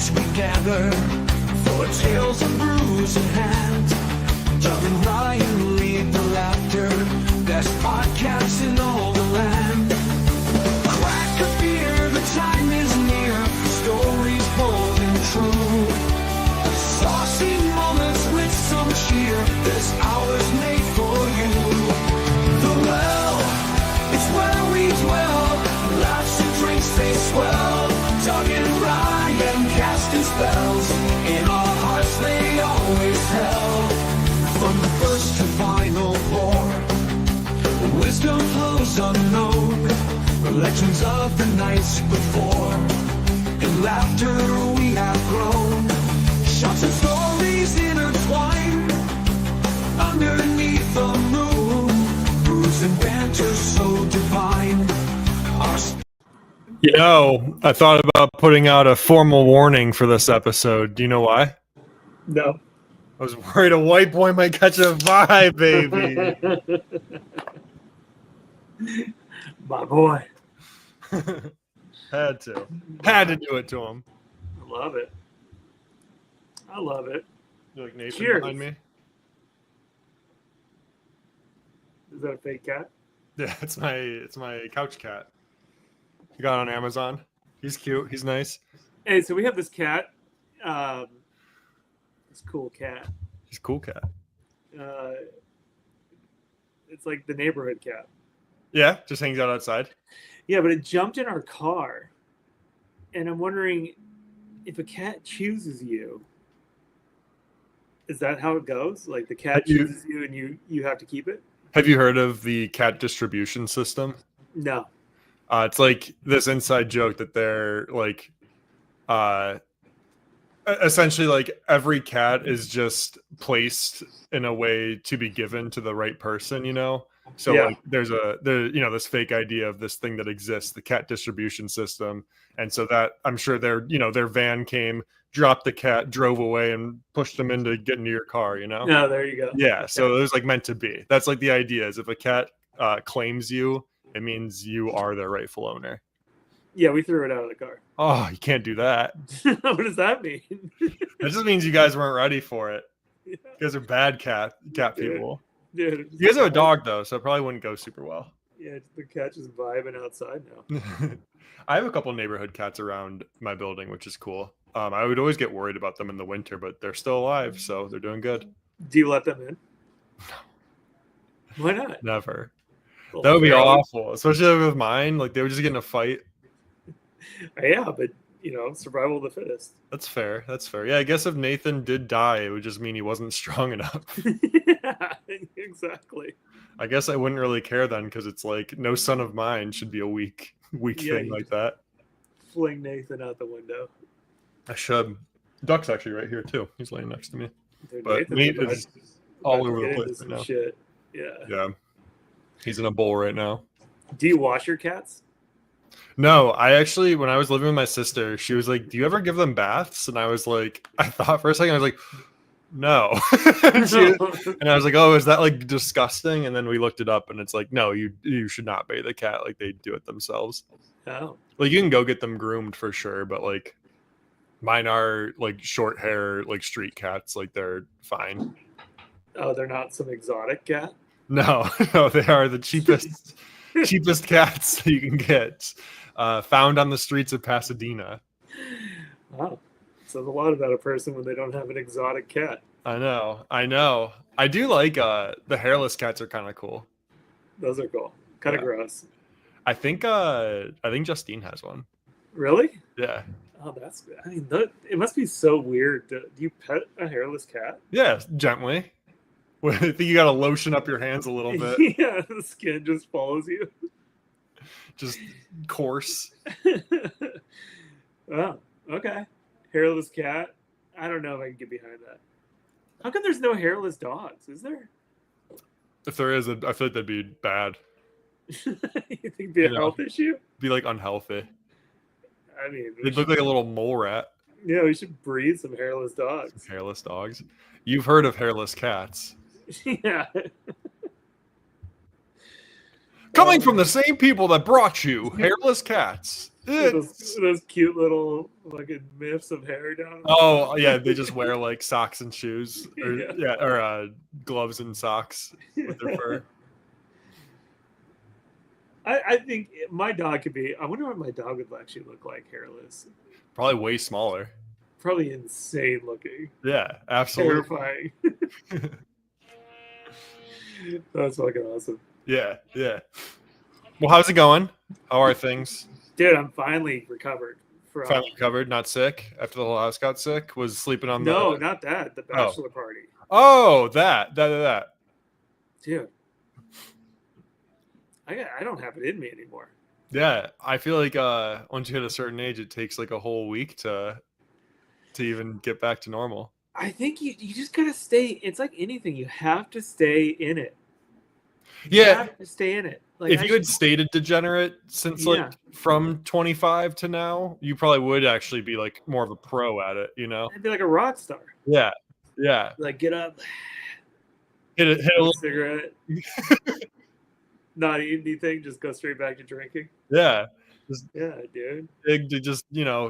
nights we gather for tales of bruise in hand. Doug and Ryan lead the laughter, best podcast in all the land. Crack a beer, the time is near, stories bold and true. Saucy moments with some cheer, this hour's made for you. The well, it's where we dwell, laughs and drinks they swell. Doug and Ryan casting spells, in our hearts they always held. From the first to final pour, wisdom flows unknown, legends of the nights before. In laughter we have grown, shots and stories intertwined, underneath the moon, brews and banter so divine. You know, I thought about putting out a formal warning for this episode. Do you know why? No. I was worried a white boy might catch a vibe, baby. My boy. Had to do it to him. I love it. I love it. You like Nathan Cheers. behind me? Is that a fake cat? Yeah, it's my couch cat. You got it on Amazon. He's cute. He's nice. Hey, so we have this cat. This cool cat. He's a cool cat. It's like the neighborhood cat. Yeah, just hangs out outside. Yeah, but it jumped in our car. And I'm wondering if a cat chooses you, is that how it goes? Like the cat chooses you and you have to keep it? Have you heard of the cat distribution system? No. It's like this inside joke that they're like, essentially like every cat is just placed in a way to be given to the right person, you know? So Yeah. like there's this fake idea of this thing that exists, the cat distribution system. And so that I'm sure their van came, dropped the cat, drove away and pushed them into get into your car, you know? No, there you go. Yeah. So it was like meant to be. That's like the idea is if a cat claims you, it means you are their rightful owner. Yeah, we threw it out of the car. Oh, you can't do that. What does that mean? That just means you guys weren't ready for it. Yeah. You guys are bad cat people. Dude, You guys have a dog though, so it probably wouldn't go super well. Yeah, the cat just vibing outside now. I have a couple neighborhood cats around my building, which is cool. I would always get worried about them in the winter, but they're still alive, so they're doing good. Do you let them in? Why not? Never. Well, That would be fair. awful, especially with mine. Like they would just get in a fight. Yeah, but survival of the fittest. That's fair. Yeah, I guess if Nathan did die, it would just mean he wasn't strong enough. Yeah, exactly. I guess I wouldn't really care then, because it's like no son of mine should be a weak Yeah, thing you like that. Fling Nathan out the window. I should. Duck's actually right here too. He's laying next to me. Dude, But Nathan's meat about is to all get over the into place some right now. shit. Yeah. Yeah. He's in a bowl right now. Do you wash your cats? No, I actually, when I was living with my sister, she was like, "Do you ever give them baths?" And I was like, I thought for a second, I was like, "No." And I was like, "Oh, is that like disgusting?" And then we looked it up, and it's like, "No, you should not bathe a cat. Like they do it themselves. Oh. Like you can go get them groomed for sure, but like mine are like short hair, like street cats. Like they're fine." Oh, they're not some exotic cat? No, they are the cheapest cats that you can get, found on the streets of Pasadena. Wow. Says a lot about a person when they don't have an exotic cat. I know. I do like the hairless cats are kind of cool. Those are cool. Kind of Yeah. gross. I think Justine has one. Really? Yeah. Oh, it must be so weird. Do you pet a hairless cat? Yeah, gently. I think you got to lotion up your hands a little bit. Yeah, the skin just follows you. Just coarse. Oh, okay. Hairless cat. I don't know if I can get behind that. How come there's no hairless dogs? Is there? If there is, I feel like that'd be bad. You think it'd be a health issue? Be like unhealthy. I mean, They'd look like a little mole rat. yeah, we should breed some hairless dogs. Hairless dogs. You've heard of hairless cats. Yeah. Coming from the same people that brought you hairless cats. With those cute little fucking miffs of hair down. Oh yeah, they just wear like socks and shoes, or Yeah. or gloves and socks with their fur. I think my dog could be. I wonder what my dog would actually look like hairless. Probably way smaller. Probably insane looking. Yeah, absolutely. Terrifying. That's fucking awesome. Yeah, yeah. Well, how's it going? How are things? Dude, I'm finally recovered from. Finally recovered, not sick after the whole house got sick. Was sleeping on No, the. not that. The bachelor party. Oh, that. Dude. I don't have it in me anymore. Yeah, I feel like once you hit a certain age, it takes like a whole week to even get back to normal. I think you just gotta stay. It's like anything. You have to stay in it. You Yeah, have to stay in it. Like if you had stayed a degenerate since like from 25 to now, you probably would actually be like more of a pro at it, you know? I'd be like a rock star. Yeah, yeah. Like get up, Hit a little. cigarette, not eat anything, just go straight back to drinking. Yeah, Yeah, dude. big to just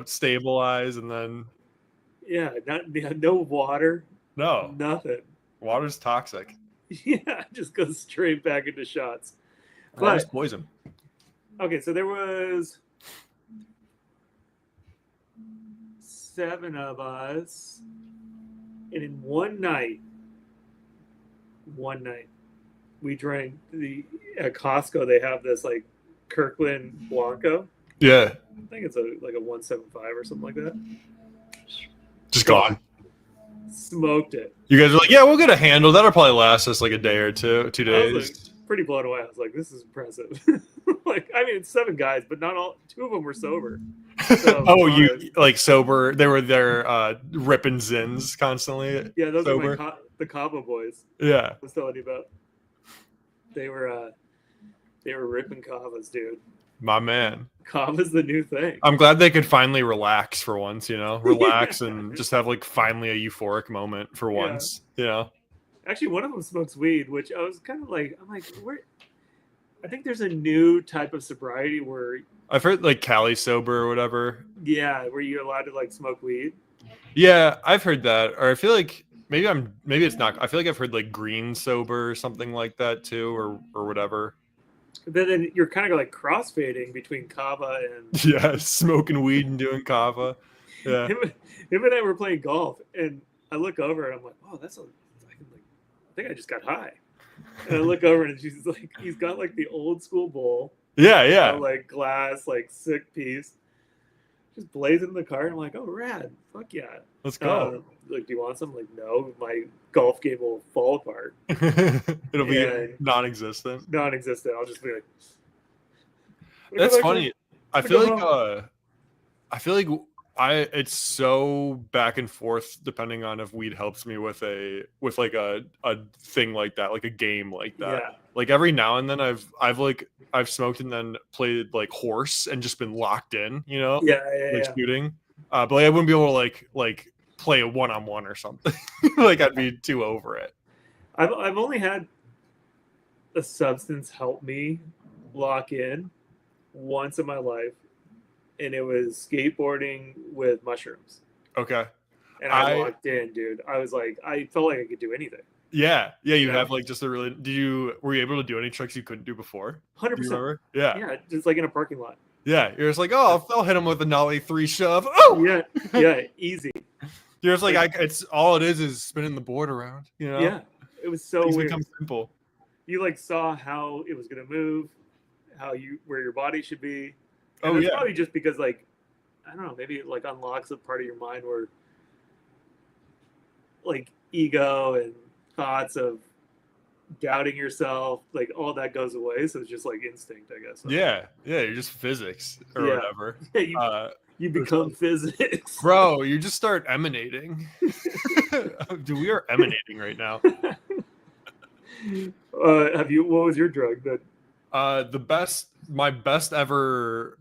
stabilize, and then Yeah, no water, no, nothing. water's toxic. Yeah, just go straight back into shots. Water's But poison. okay, so there was 7 of us, and in one night, we drank at Costco. They have this like Kirkland Blanco. Yeah, I think it's like a 175 or something like that. just gone. Smoked it. You guys are like, yeah, we'll get a handle. That'll probably last us like a day or two I days. was like, pretty blown away. I was like, this is impressive. Like, I mean, it's 7 guys, but not all. 2 of them were sober. So, Oh, you like sober? They were there ripping zins constantly. Yeah, those sober. are the Cabo boys. Yeah, I was telling you about. They were ripping Cavas, dude. my man. Cava's the new thing. I'm glad they could finally relax for once, relax and just have like finally a euphoric moment for once, Actually, one of them smokes weed, which I was kind of like, where? I think there's a new type of sobriety where, I've heard like Cali sober or whatever. yeah, where you're allowed to like smoke weed. Yeah, I've heard that. Or I feel like maybe it's not. I feel like I've heard like green sober or something like that too, or whatever. But then you're kind of like crossfading between Cava and Yeah, smoking weed and doing kava. Yeah. him and I were playing golf, and I look over and I'm like, oh, I think I just got high. And I look over and she's like, he's got like the old school bowl. Yeah. Like glass, like sick piece. Just blazing in the car, and I'm like, oh, rad. Fuck yeah. Let's go. Like, do you want some? Like, no, my golf game will fall apart. It'll be And- non-existent. Non-existent. I'll just be like. That's funny. I feel go like it's so back and forth depending on if weed helps me with like a thing like that, like a game like that. Yeah. Like every now and then I've smoked and then played like horse and just been locked in, Yeah. like shooting. But like, I wouldn't be able to like play a one-on-one or something. Like I'd be too over it. I've only had a substance help me lock in once in my life, and it was skateboarding with mushrooms. Okay. And I locked in, dude. I was like, I felt like I could do anything. Yeah. You have like just a really. Were you able to do any tricks you couldn't do before? 100%. Yeah. Yeah, just like in a parking lot. Yeah, you're just like, oh, I'll hit him with a nollie 3 shove. Oh, Yeah, easy. You're just like, it's all it is spinning the board around. Yeah, it was so Things weird. become simple. You like saw how it was gonna move, where your body should be. And Oh that's yeah, probably just because like, I don't know, maybe it like unlocks a part of your mind where like ego and thoughts of doubting yourself, like all that goes away. So it's just like instinct, I guess. yeah. You're just physics or Yeah. whatever. You become physics, Bro, you just start emanating. Dude, we are emanating right now. What was your drug that? My best ever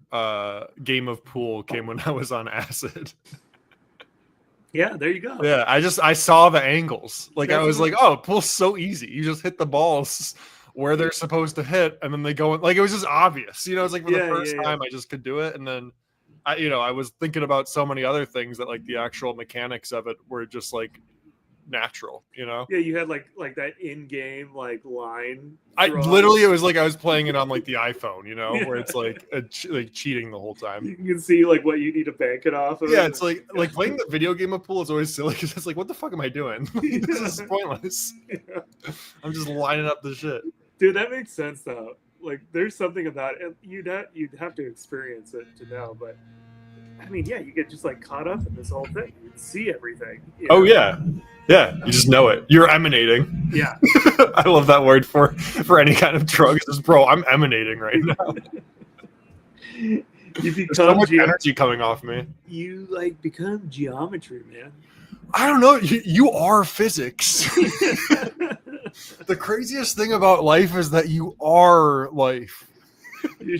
game of pool came when I was on acid. Yeah, there you go. Yeah, I saw the angles. Like I That's was what- like, oh, pool's so easy. You just hit the balls where they're supposed to hit, and then they go in. Like it was just obvious. It's like for the Yeah, first yeah. time I just could do it, and then I was thinking about so many other things that like the actual mechanics of it were just like natural, Yeah, you had like that in-game like line. I draw. literally, it was like I was playing it on like the iPhone, Yeah. where it's like like cheating the whole time. You can see like what you need to bank it off of. Yeah, it's like playing the video game of pool is always silly because it's like, what the fuck am I doing? This is pointless. Yeah. I'm just lining up the shit. Dude, that makes sense though. Like, there's something about it. You'd have to experience it to know, but I mean, yeah, you get just like caught up in this whole thing. You see everything. Oh yeah, yeah. You just know it. You're emanating. Yeah. I love that word for any kind of drugs. Is bro, I'm emanating right now. You become There's so much energy coming off me. You like become geometry, man. I don't know. You are physics. The craziest thing about life is that you are life. You're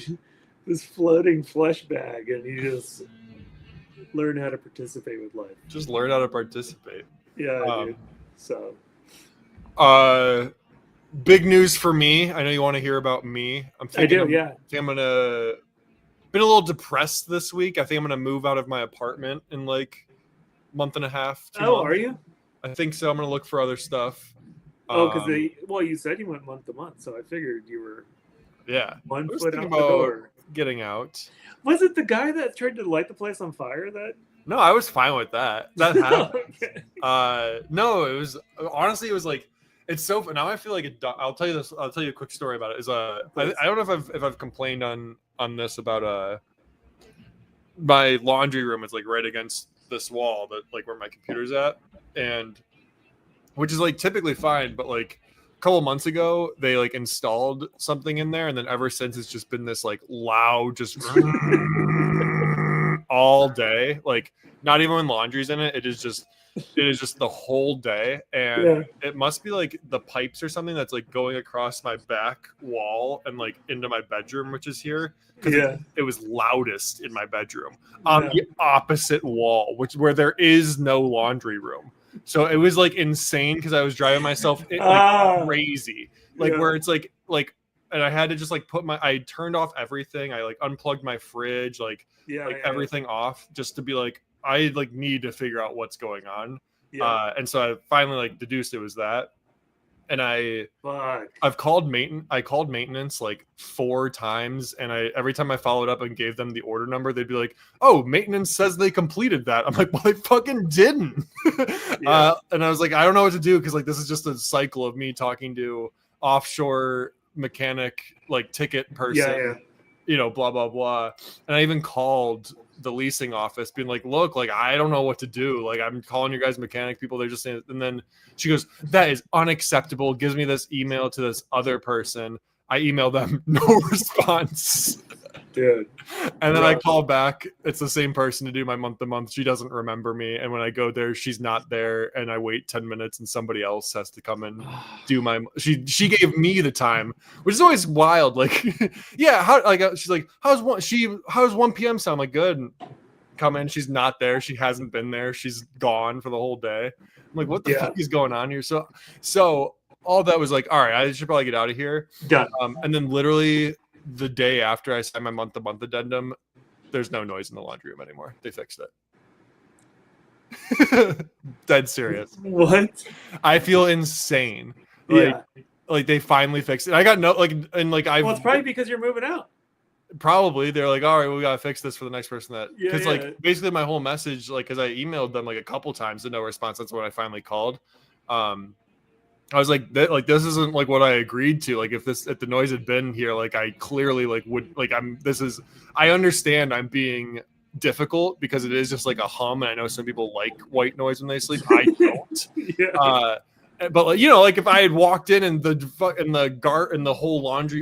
this floating flesh bag, and you just learn how to participate with life. Just learn how to participate. Yeah, dude. So, big news for me. I know you want to hear about me. I do. Yeah. I think I'm gonna. Been a little depressed this week. I think I'm gonna move out of my apartment in like a month and a half. 2 months. Are you? I think so. I'm gonna look for other stuff. Oh, because you said you went month to month, so I figured you were I was foot thinking out the about door. getting out. Was it the guy that tried to light the place on fire? That No, I was fine with that. That happened. Okay. No, it was honestly, it was like, it's so. Now I feel like I'll tell you this. I'll tell you a quick story about it. I don't know if I've complained on this about my laundry room is like right against this wall that like where my computer's at, and which is like typically fine, but like a couple months ago they like installed something in there, and then ever since it's just been this like loud just all day, like not even when laundry's in it. It is just the whole day, and it must be like the pipes or something that's like going across my back wall and like into my bedroom, which is here, because it was loudest in my bedroom on the opposite wall, where there is no laundry room. So it was like insane because I was driving myself crazy, where it's like, and I had to just like I turned off everything. I like unplugged my fridge, everything off, just to be like, I like need to figure out what's going on. And so I finally like deduced it was that. And I've called maintenance like 4 times, and every time I followed up and gave them the order number, they'd be like, "Oh, maintenance says they completed that." I'm like, "Well, they fucking didn't." And I was like, I don't know what to do, because like this is just a cycle of me talking to offshore mechanic like ticket person, blah blah blah. And I even called the leasing office being like, "Look, like I don't know what to do, like I'm calling your guys mechanic people, they're just saying," and then she goes, "That is unacceptable," gives me this email to this other person. I email them, no response. Dude. And then I call back, it's the same person to do my month to month. She doesn't remember me, and when I go there, she's not there, and I wait 10 minutes and somebody else has to come and do my she gave me the time, which is always wild. Like, she's like, how's 1 p.m. sound? I'm like, good. Come in, she's not there, she hasn't been there, she's gone for the whole day. I'm like, what the fuck is going on here? So all that was like, all right, I should probably get out of here. And then literally the day after I signed my month-to-month addendum, there's no noise in the laundry room anymore. They fixed it. Dead serious. What? I feel insane. Like they finally fixed it. I got well, it's probably because you're moving out. Probably they're like, all right, we gotta fix this for the next person basically my whole message, like, because I emailed them like a couple times and no response. That's when I finally called. I was like, this isn't like what I agreed to. Like, if the noise had been here, like I clearly like would like I understand I'm being difficult because it is just like a hum, and I know some people like white noise when they sleep. I don't. But like, like if I had walked in and the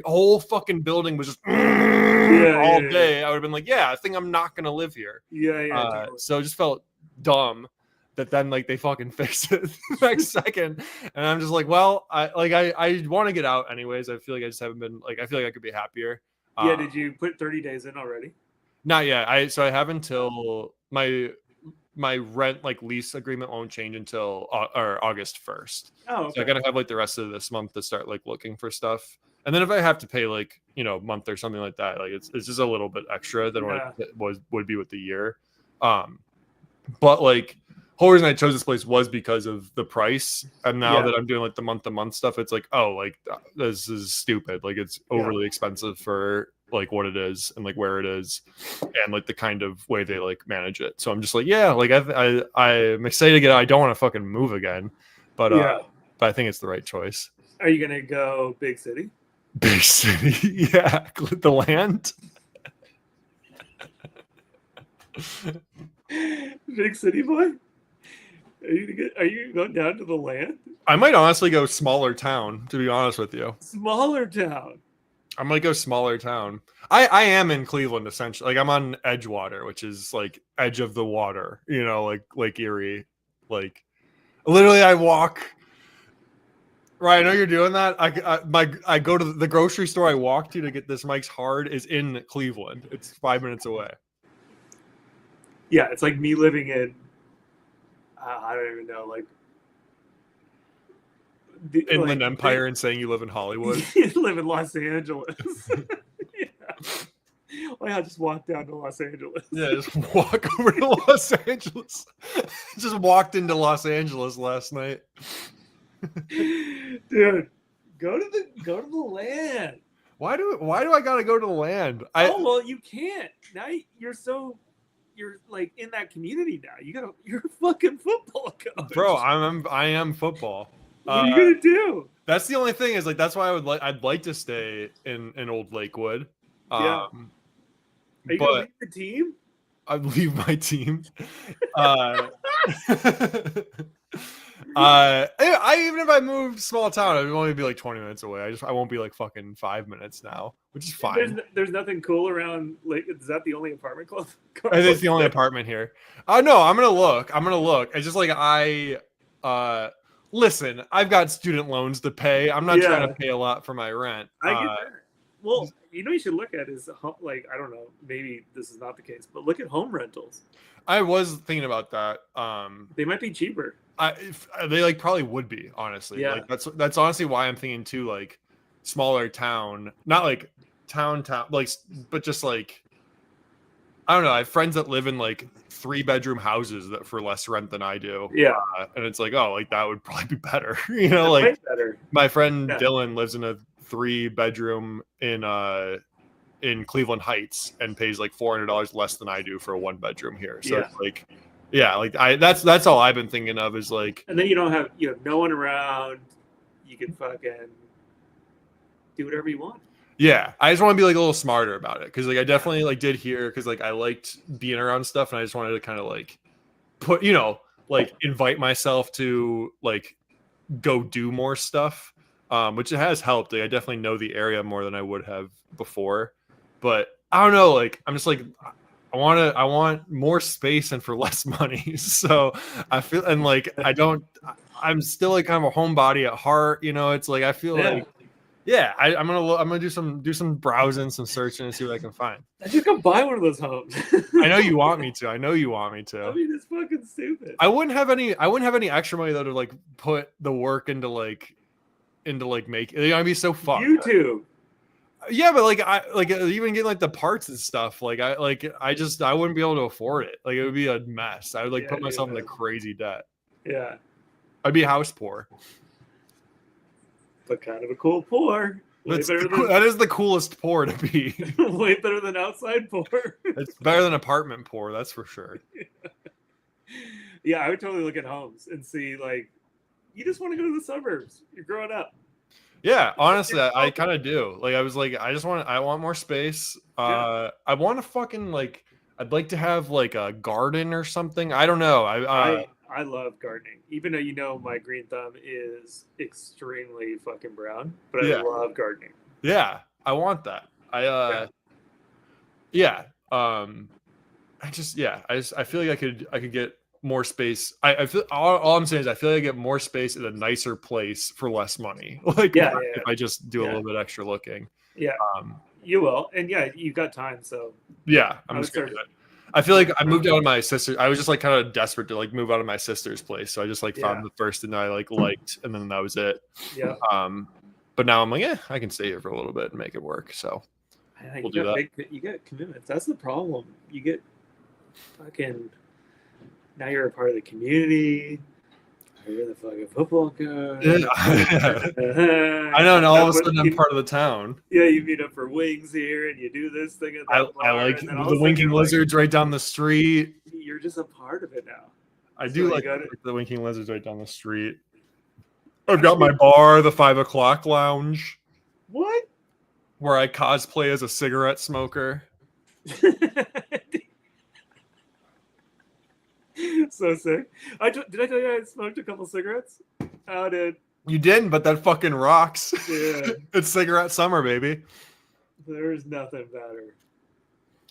whole fucking building was just all day, I would have been like, I think I'm not gonna live here. Totally. So it just felt dumb that then like they fucking fixed it the next second, and I'm just like, well, I want to get out anyways. I feel like I just haven't been like, I feel like I could be happier. Did you put 30 days in already? Not yet. I have until my rent like lease agreement won't change until August 1st. Oh, okay. So I gotta have like the rest of this month to start like looking for stuff, And then if I have to pay like, you know, a month or something like that, like it's just a little bit extra than what it would be with the year. But like whole reason I chose this place was because of the price. And now that I'm doing like the month to month stuff, it's like, oh, like this is stupid. Like it's overly expensive for like what it is and like where it is and like the kind of way they like manage it. So I'm just like, yeah, like I'm excited to get out. I don't want to fucking move again, but I think it's the right choice. Are you gonna go big city? Big city, yeah, the land. Big city boy. Are you going down to the land? I might honestly go smaller town, to be honest with you. Smaller town. I might go smaller town. I am in Cleveland essentially. Like I'm on Edgewater, which is like edge of the water, you know, like Lake Erie. Like literally I walk. Right, I know you're doing that. I go to the grocery store I walk to get this Mike's Hard is in Cleveland. It's 5 minutes away. Yeah, it's like me living in I don't even know, like Inland Empire and saying you live in Hollywood. You live in Los Angeles. Well, yeah, just walk down to Los Angeles. Yeah, just walk over to Los Angeles. Just walked into Los Angeles last night. Dude, go to the land. Why do I gotta go to the land? Well, you can't. Now you're like in that community now. You're a fucking football coach. Bro, I am football. What are you gonna do? That's the only thing is like that's why I'd like to stay in Old Lakewood. Are you gonna leave the team? I'd leave my team. Even if I moved small town, it would only be like 20 minutes away. I won't be like fucking 5 minutes now, which is fine. There's nothing cool around. Like, is that the only apartment club? I think it's the only apartment here. No, I'm gonna look. It's just like listen. I've got student loans to pay. I'm not trying to pay a lot for my rent. I get that. Well, you should look at is like I don't know. Maybe this is not the case, but look at home rentals. I was thinking about that. They might be cheaper. They like probably would be, honestly. Yeah. Like that's honestly why I'm thinking too, like smaller town, not like town, like, but just like I don't know. I have friends that live in like 3-bedroom houses that for less rent than I do. Yeah, and it's like, oh, like that would probably be better. You know, that like better. My friend Dylan lives in a 3-bedroom in Cleveland Heights and pays like $400 less than I do for a 1-bedroom here. So it's like. Yeah, like that's all I've been thinking of is like, and then you have no one around. You can fucking do whatever you want. Yeah, I just want to be like a little smarter about it because like I definitely like did hear because like I liked being around stuff and I just wanted to kind of like put like invite myself to like go do more stuff, which it has helped. Like I definitely know the area more than I would have before, but I don't know. Like I'm just like. I want more space and for less money. So I feel, and like, I'm still like kind of a homebody at heart, it's like, I feel like, I'm going to do some browsing, some searching and see what I can find. I just go buy one of those homes. I know you want me to. I mean, it's fucking stupid. I wouldn't have any extra money though to like put the work into make it. I'd be so fucked. YouTube. Yeah, but like even getting like the parts and stuff, like I wouldn't be able to afford it. Like it would be a mess. I would like put myself into crazy debt. Yeah. I'd be house poor. But kind of a cool poor. That is the coolest poor to be. Way better than outside poor. It's better than apartment poor, that's for sure. Yeah, I would totally look at homes and see like you just want to go to the suburbs. You're growing up. Yeah, honestly, I kind of do. Like, I was like, I want more space. I want to fucking like, I'd like to have like a garden or something. I don't know. I love gardening, even though my green thumb is extremely fucking brown, but I love gardening. Yeah, I want that. I feel like I could get more space. I feel all I'm saying is I feel like I get more space at a nicer place for less money. Like if I just do a little bit extra looking. Yeah. You will. And you've got time, so I'm just gonna do it. I feel like I moved out of my sister. I was just like kind of desperate to like move out of my sister's place. So I just like found the first thing I liked and then that was it. Yeah. But now I'm like, I can stay here for a little bit and make it work. So we'll do that. You got commitments. That's the problem. You get fucking. Now you're a part of the community. You're the fucking football coach. Yeah. I know, and all of a sudden I'm part of the town. Yeah, you meet up for wings here, and you do this thing at that bar. I like and then the winking lizards right down the street. You're just a part of it now. I do like the winking lizards right down the street. I've got my bar, the 5 o'clock lounge. What? Where I cosplay as a cigarette smoker. So sick. Did I tell you I smoked a couple cigarettes? How did? You didn't, but that fucking rocks. Yeah. It's cigarette summer, baby. There's nothing better.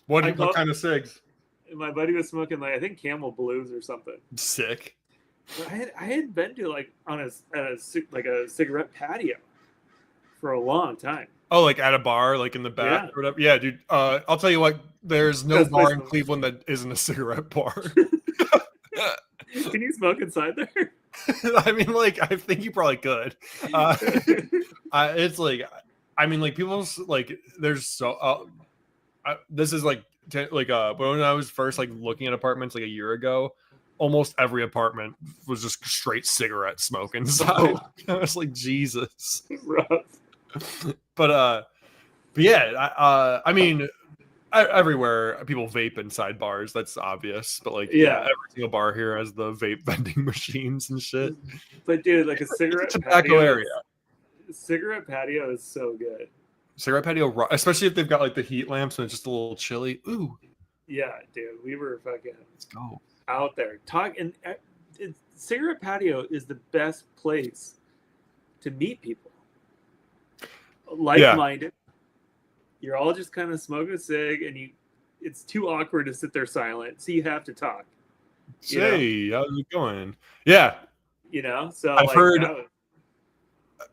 What kind of cigs? My buddy was smoking I think Camel Blues or something. Sick. I had been to on a cigarette patio for a long time. Oh, like at a bar, like in the back or whatever. Yeah, dude. I'll tell you what. There's no bar in Cleveland that isn't a cigarette bar. Can you smoke inside there? I mean, I think you probably could. It's people's there's so. This is but when I was first looking at apartments a year ago, almost every apartment was just straight cigarette smoke inside. I was like, Jesus. Rough. But yeah, I mean, everywhere people vape inside bars. That's obvious. But every single bar here has the vape vending machines and shit. But dude, a cigarette tobacco area. Cigarette patio is so good. Cigarette patio, especially if they've got the heat lamps and it's just a little chilly. Ooh. Yeah, dude, we were fucking. Let's go out there talking. Cigarette patio is the best place to meet people. Like-minded. You're all just kind of smoking a cig, and it's too awkward to sit there silent, so you have to talk. Hey, how's it going? Yeah. So I've heard.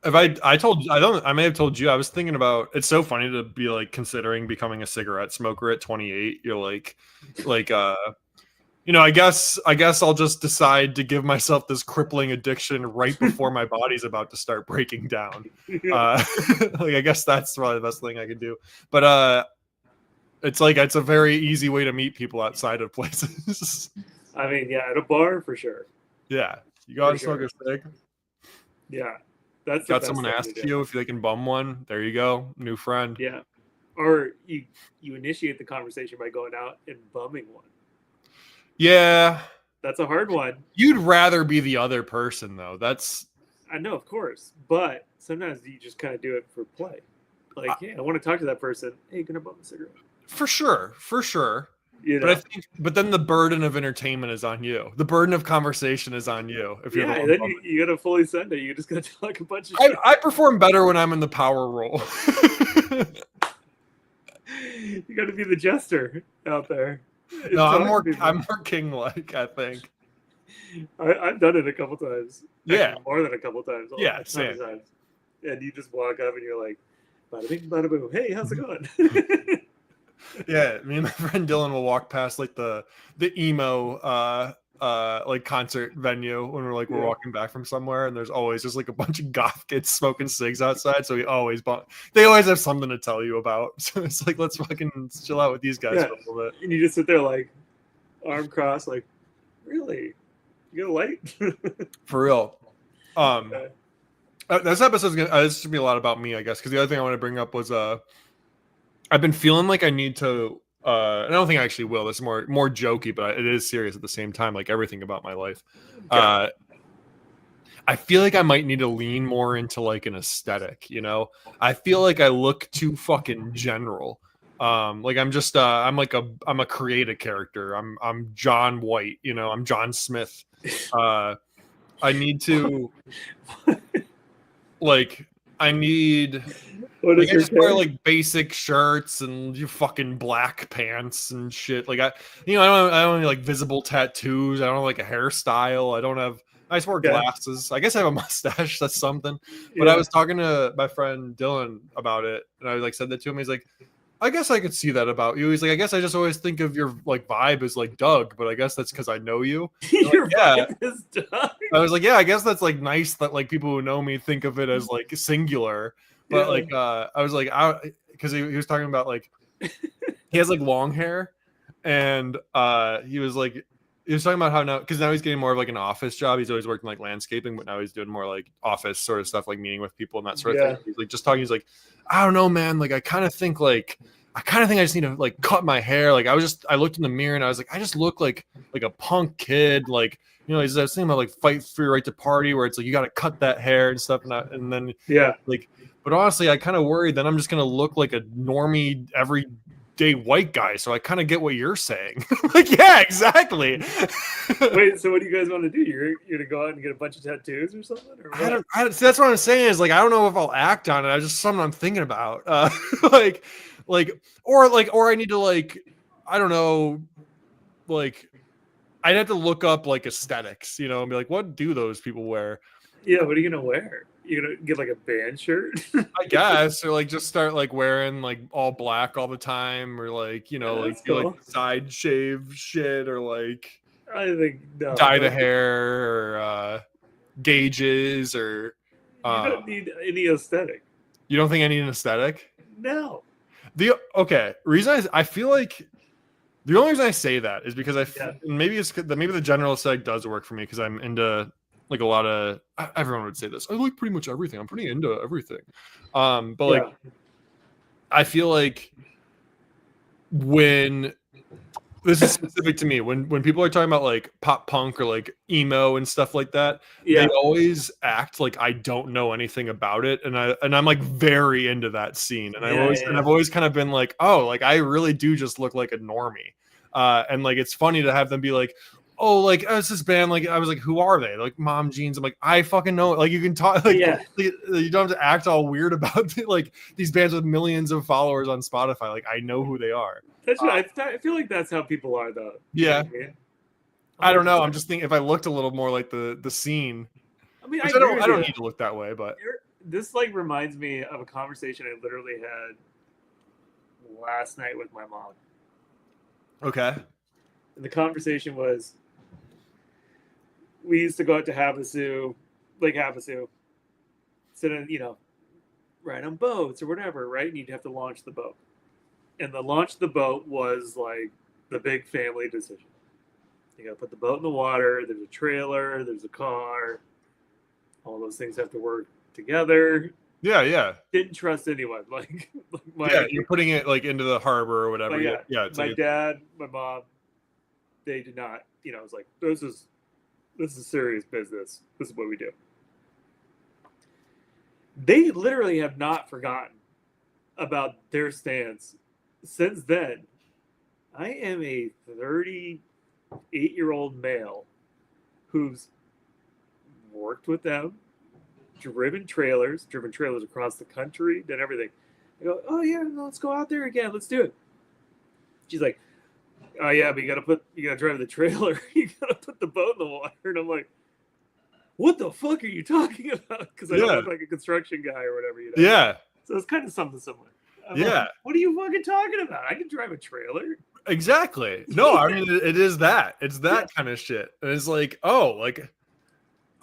I may have told you, I was thinking about, it's so funny to be considering becoming a cigarette smoker at 28. You're I guess I'll just decide to give myself this crippling addiction right before my body's about to start breaking down. I guess that's probably the best thing I could do. But it's a very easy way to meet people outside of places. I mean, yeah, at a bar for sure. Yeah, you gotta smoke a cig. Yeah, that's got someone ask you if they can bum one. There you go, new friend. Yeah, or you initiate the conversation by going out and bumming one. Yeah, that's a hard one. You'd rather be the other person, though. I know, of course, but sometimes you just kind of do it for play. I want to talk to that person. Hey, gonna bum a cigarette? For sure. But then the burden of entertainment is on you. The burden of conversation is on you. If you're then you gotta fully send it. You just gotta talk a bunch of shit. I perform better when I'm in the power role. You gotta be the jester out there. No, I'm more king-like, I think. I've done it a couple times. Yeah. More than a couple times. Yeah, same. Times. And you just walk up and you're like, bada bing, bada boom. Hey, how's it going? Yeah, me and my friend Dylan will walk past the emo concert venue when we're walking back from somewhere, and there's always just a bunch of goth kids smoking cigs outside. So they always have something to tell you about. So it's let's fucking chill out with these guys for a little bit. And you just sit there arm crossed, really? You got a light? For real. This episode's this should be a lot about me, I guess, because the other thing I want to bring up was I've been feeling I need to. I don't think I actually will. This is more jokey, but it is serious at the same time. Everything about my life, I feel I might need to lean more into an aesthetic. I feel I look too fucking general. I'm a creative character. I'm John White. I'm John Smith. I need to I need. I just wear basic shirts and you fucking black pants and shit. I don't have any visible tattoos. I don't have a hairstyle. I just wear glasses. I guess I have a mustache. That's something. But I was talking to my friend Dylan about it, and I said that to him. He's like, I guess I could see that about you. He's like, I guess I just always think of your like vibe as like Doug, but I guess that's because I know you. Your Yeah. vibe is Doug. I was like, yeah, I guess that's like nice that like people who know me think of it as like singular. But Yeah. like I was like, because he was talking about like he has like long hair, and he was talking about how now, because now he's getting more of like an office job. He's always worked in like landscaping, but now he's doing more like office sort of stuff, like meeting with people and that sort of thing. He's like just talking. He's like, I don't know, man. Like I kind of think I just need to like cut my hair. Like I looked in the mirror and I was like, I just look like a punk kid. Like, you know, he's saying about like fight for your right to party, where it's like you got to cut that hair and stuff, and then like. But honestly, I kind of worried that I'm just gonna look like a normie everyday white guy. So I kind of get what you're saying. Like, yeah, exactly. Wait, so what do you guys want to do? You're gonna go out and get a bunch of tattoos or something? Or what? See, that's what I'm saying is like I don't know if I'll act on it. I just something I'm thinking about. Or I need to like, I don't know, like I'd have to look up like aesthetics, you know, and be like, what do those people wear? Yeah, what are you gonna wear? You gonna get like a band shirt? I guess, or like just start like wearing like all black all the time, or like, you know, like do like side shave shit, or like I think no, dye the hair, or gauges, or you don't need any aesthetic. You don't think I need an aesthetic? No. Reason I feel like the only reason I say that is because maybe the general aesthetic does work for me because I'm into like a lot of, everyone would say this, I like pretty much everything. I'm pretty into everything. But like I feel like when this is specific to me, when people are talking about like pop punk or like emo and stuff like that, they always act like I don't know anything about it, and I'm like very into that scene, and I've always kind of been like, oh, like I really do just look like a normie, and like it's funny to have them be like, oh, like it's this band, like I was like, who are they? Like Mom Jeans. I'm like, I fucking know. Like you can talk, like you don't have to act all weird about it, like these bands with millions of followers on Spotify. Like I know who they are. That's what I feel like that's how people are though. Yeah. I don't know. I'm just thinking if I looked a little more like the scene. I mean, I don't need to look that way, but this like reminds me of a conversation I literally had last night with my mom. Okay. And the conversation was, we used to go out to Havasu, Lake Havasu, sit on, you know, ride on boats or whatever, right? And you'd have to launch the boat. And the launch the boat was like the big family decision. You got to put the boat in the water. There's a trailer. There's a car. All those things have to work together. Yeah. Didn't trust anyone. Like you're putting it like into the harbor or whatever. My dad, my mom, they did not. You know, it was like this is serious business. This is what we do. They literally have not forgotten about their stance since then. I am a 38-year-old male who's worked with them, driven trailers across the country, done everything. I go, oh yeah, let's go out there again. Let's do it. She's like, oh yeah, but you gotta drive the trailer. You gotta put the boat in the water. And I'm like, what the fuck are you talking about? Because I don't look like a construction guy or whatever, you know? Yeah. So it's kind of something similar. I'm like, what are you fucking talking about? I can drive a trailer. Exactly. No, I mean it is that. It's that kind of shit. And it's like, oh, like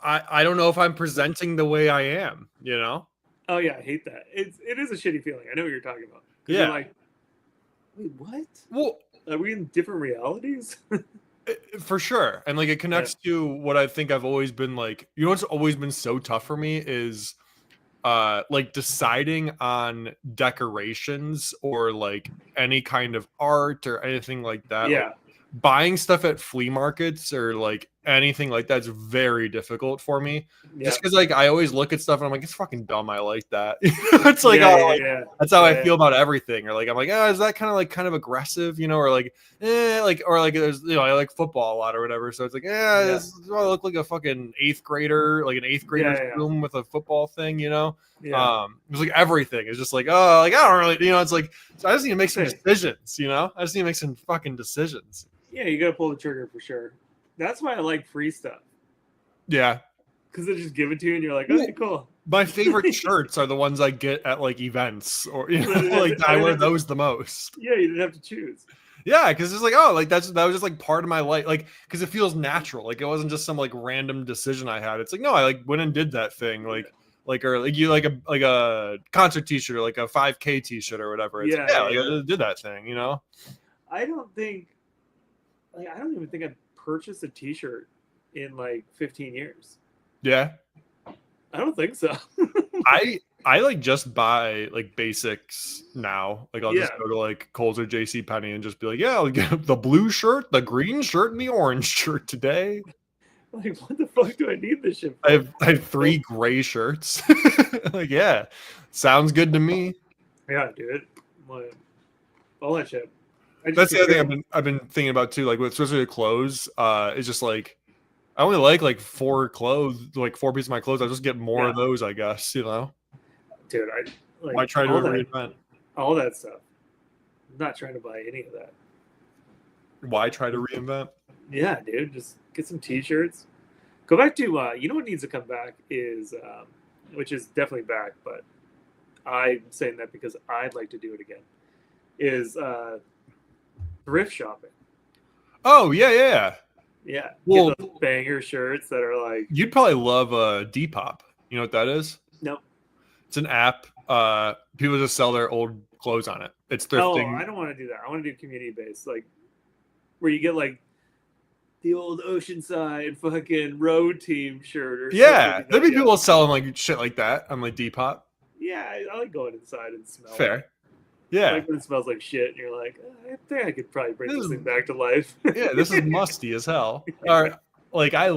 I don't know if I'm presenting the way I am, you know? Oh yeah, I hate that. It is a shitty feeling. I know what you're talking about. Yeah. You're like, wait, what? Well, are we in different realities? For sure. And like it connects to what I think I've always been like, you know what's always been so tough for me is like deciding on decorations or like any kind of art or anything like that. Yeah. Like, buying stuff at flea markets or like anything like that's very difficult for me. Just because like I always look at stuff and I'm like, it's fucking dumb. I like that. It's like, that's how I feel about everything. Or like I'm like, is that kind of aggressive, you know? Or like, or like there's, you know, I like football a lot or whatever. So it's like, I look like a fucking eighth grader, like an eighth grader's room with a football thing, you know? Yeah. It was like everything. It's just like, oh, like I don't really, you know, it's like, so I just need to make some decisions, you know? I just need to make some fucking decisions. Yeah, you gotta pull the trigger for sure. That's why I like free stuff. Yeah. Because they just give it to you and you're like, okay, cool. My favorite shirts are the ones I get at like events, or like I wear those the most. Yeah, you didn't have to choose. Yeah, because it's like, oh, like that was just like part of my life, like because it feels natural. Like it wasn't just some like random decision I had. It's like, no, I like went and did that thing, like or like you like a concert T-shirt or like a 5K T-shirt or whatever. It's like, I did that thing, I don't even think I've purchased a T-shirt in like 15 years. Yeah, I don't think so. I like just buy like basics now. Like I'll just go to like Kohl's or JC Penney and just be like, yeah, I'll get the blue shirt, the green shirt, and the orange shirt today. Like, what the fuck do I need this shit for? I have 3 gray shirts. Like, yeah, sounds good to me. Yeah, dude. All that shit. That's the other thing I've been thinking about too. Like with especially clothes, it's just like I only like 4 clothes, like 4 pieces of my clothes. I'll just get more of those, I guess. Dude, Why try to reinvent all that stuff? I'm not trying to buy any of that. Why try to reinvent? Yeah, dude, just get some T-shirts. Go back to you know what needs to come back is, which is definitely back, but I'm saying that because I'd like to do it again. Is thrift shopping. Oh yeah. Well, get those banger shirts that are like. You'd probably love Depop. You know what that is? Nope. It's an app. People just sell their old clothes on it. It's thrifting. Oh, I don't want to do that. I want to do community based, like where you get like the old Oceanside fucking road team shirt or something. There'd be people selling like shit like that on like Depop. Yeah, I like going inside and smelling. Fair. Yeah. I like when it smells like shit and you're like, I think I could probably bring this thing back to life. Yeah, this is musty as hell. Or like I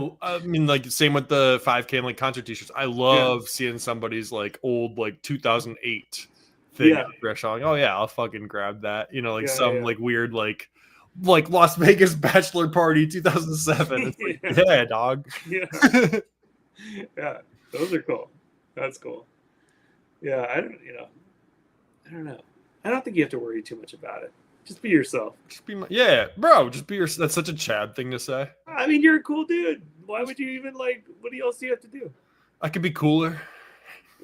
mean like same with the 5K and like concert T-shirts. I love seeing somebody's like old like 2008 thing at thrift shop. Like, oh yeah, I'll fucking grab that. Like some like weird like Las Vegas bachelor party 2007. It's like, yeah, dog. Yeah. Yeah, those are cool. That's cool. Yeah, I don't know. I don't think you have to worry too much about it. Just be yourself. Just be bro. Just be yourself. That's such a Chad thing to say. I mean, you're a cool dude. Why would you even what else do you have to do? I could be cooler.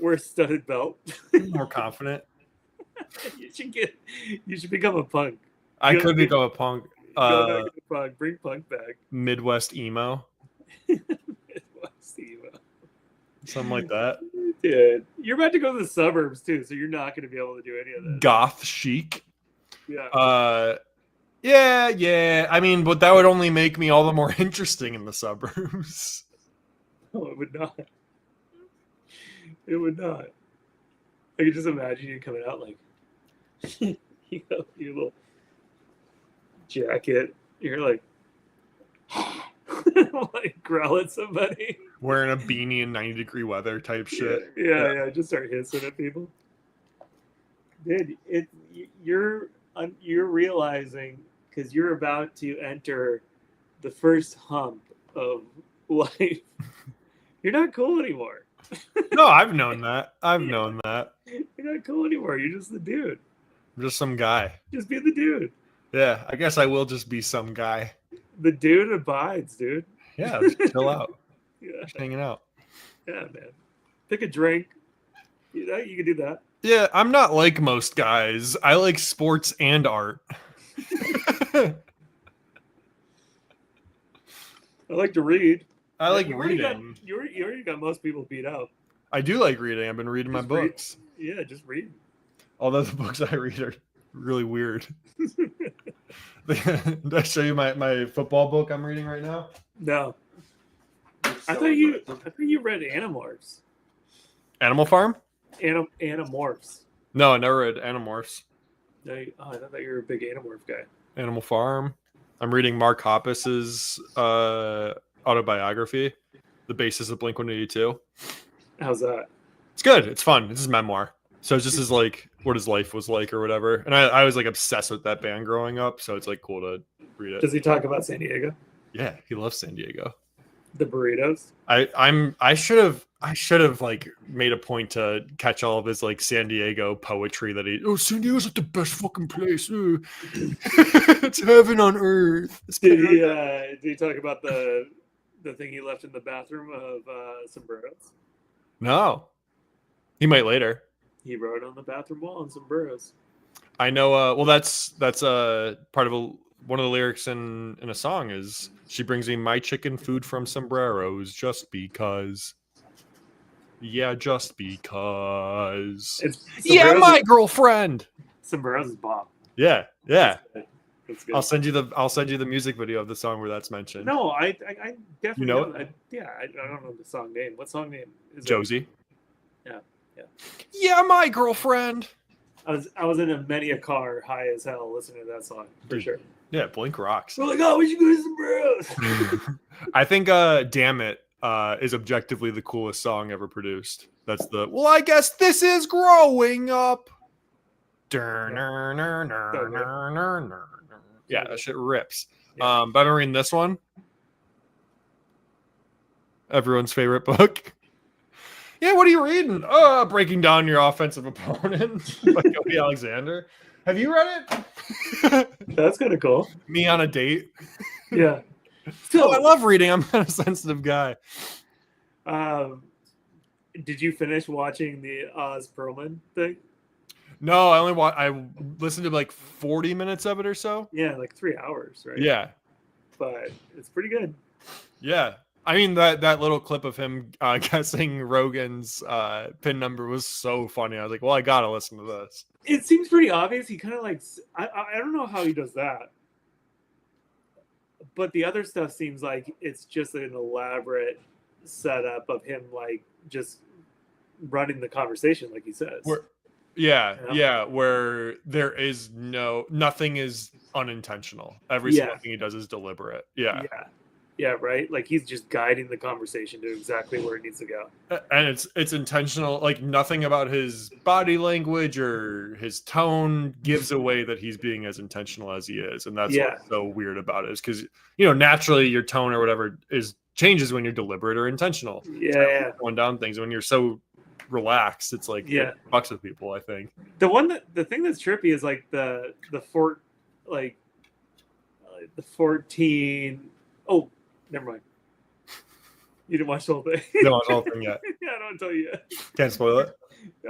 Wear a studded belt. More confident. You should become a punk. I could become a punk. Go back to the punk. Bring punk back. Midwest emo. Midwest emo. Something like that. Dude, you're about to go to the suburbs too, so you're not going to be able to do any of that. Goth chic. Yeah. Yeah. I mean, but that would only make me all the more interesting in the suburbs. No, it would not. It would not. I could just imagine you coming out like, your little jacket. You're like, like growl at somebody. Wearing a beanie in 90-degree weather type shit. Yeah. Just start hissing at people. Dude, you're realizing because you're about to enter the first hump of life. You're not cool anymore. No, I've known that. Known that. You're not cool anymore. You're just the dude. I'm just some guy. Just be the dude. Yeah, I guess I will just be some guy. The dude abides, dude. Yeah, just chill out. Yeah. Just hanging out. Yeah, man. Pick a drink. You can do that. Yeah, I'm not like most guys. I like sports and art. I like to read. I like reading. You already got most people beat up. I do like reading. I've been reading my books. Yeah, just read. Although the books I read are really weird. Did I show you my football book I'm reading right now? No. I thought you read Animorphs. Animal Farm? Animorphs. No, I never read Animorphs. No, I thought you were a big Animorph guy. Animal Farm. I'm reading Mark Hoppus's autobiography, The Basis of Blink-182. How's that? It's good. It's fun. It's his memoir. So it's just his like what his life was like or whatever. And I was like obsessed with that band growing up, so it's like cool to read it. Does he talk about San Diego? Yeah, he loves San Diego. The burritos. I should have like made a point to catch all of his like San Diego poetry that San Diego's like the best fucking place. It's heaven on earth. Did he talk about the thing he left in the bathroom of Sombreros? No. He might later. He wrote on the bathroom wall in sombreros. I know. Well, that's part of one of the lyrics in a song is she brings me my chicken food from sombreros just because. Yeah, just because. Yeah, my girlfriend. Sombreros is bomb. Yeah, yeah. That's good. I'll send you the music video of the song where that's mentioned. No, I definitely You know know. I don't know the song name. What song name is it? Josie. Yeah. Yeah, my girlfriend. I was in many a car high as hell listening to that song for Dude, sure. Yeah, Blink rocks. We're like, oh, we should go to Sombreros. I think Damn It is objectively the coolest song ever produced. That's well, I guess this is growing up. Yeah, that shit rips. Yeah. But I'm reading this one. Everyone's favorite book. Yeah, what are you reading? Breaking Down Your Offensive Opponent by Cody Alexander. Have you read it? That's kind of cool. Me on a Date. Yeah. I love reading. I'm not a sensitive guy. Did you finish watching the Oz Perlman thing? No, I listened to like 40 minutes of it or so. Yeah, like 3 hours, right? Yeah. But it's pretty good. Yeah. I mean, that little clip of him guessing Rogan's pin number was so funny. I was like, well, I got to listen to this. It seems pretty obvious. He kind of like, I don't know how he does that. But the other stuff seems like it's just an elaborate setup of him like just running the conversation, like he says. Yeah, where there is nothing is unintentional. Every single thing he does is deliberate. Yeah, right. Like he's just guiding the conversation to exactly where it needs to go. And it's intentional. Like nothing about his body language or his tone gives away that he's being as intentional as he is. And that's what's so weird about it, is because naturally your tone or whatever changes when you're deliberate or intentional. Yeah. Going down things when you're so relaxed, it's like it fucks with people. I think the thing that's trippy is like the 14. Oh, never mind. You didn't watch the whole thing. Don't watch the whole thing yet. Yeah, I don't tell you yet. Can't spoil it.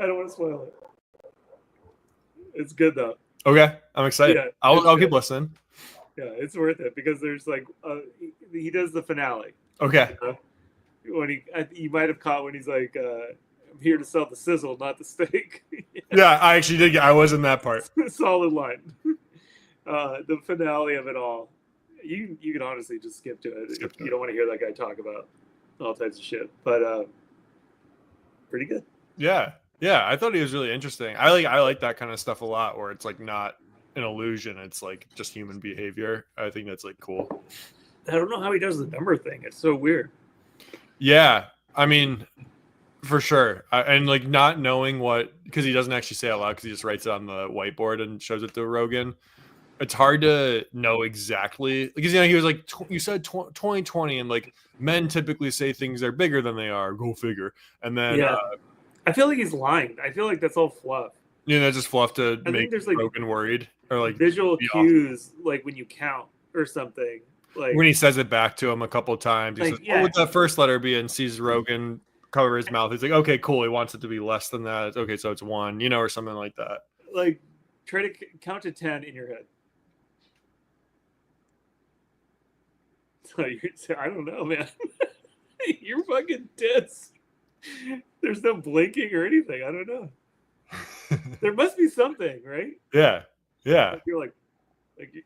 I don't want to spoil it. It's good though. Okay, I'm excited. Yeah, I'll keep listening. Yeah, it's worth it because there's like he does the finale. Okay. When you might have caught when he's like, "I'm here to sell the sizzle, not the steak." Yeah, I actually did. I was in that part. Solid line. The finale of it all. You can honestly just skip to it. You don't want to hear that guy talk about all types of shit. But pretty good. Yeah. I thought he was really interesting. I like that kind of stuff a lot, where it's like not an illusion, it's like just human behavior. I think that's like cool. I don't know how he does the number thing. It's so weird. Yeah, I mean, for sure. And like not knowing because he doesn't actually say it out loud, because he just writes it on the whiteboard and shows it to Rogan. It's hard to know exactly, because he was like, you said 2020, and like men typically say things are bigger than they are. Go figure. And then I feel like he's lying. I feel like that's all fluff. Just fluff to make there's like Rogan worried, or like visual cues, like when you count or something. Like when he says it back to him a couple of times, he like, says, "What would that first letter be?" and sees Rogan cover his mouth. He's like, "Okay, cool." He wants it to be less than that. Okay, so it's 1, or something like that. Like try to count to 10 in your head. So I don't know, man. You're fucking tense. There's no blinking or anything. I don't know. There must be something, right? Yeah. I feel like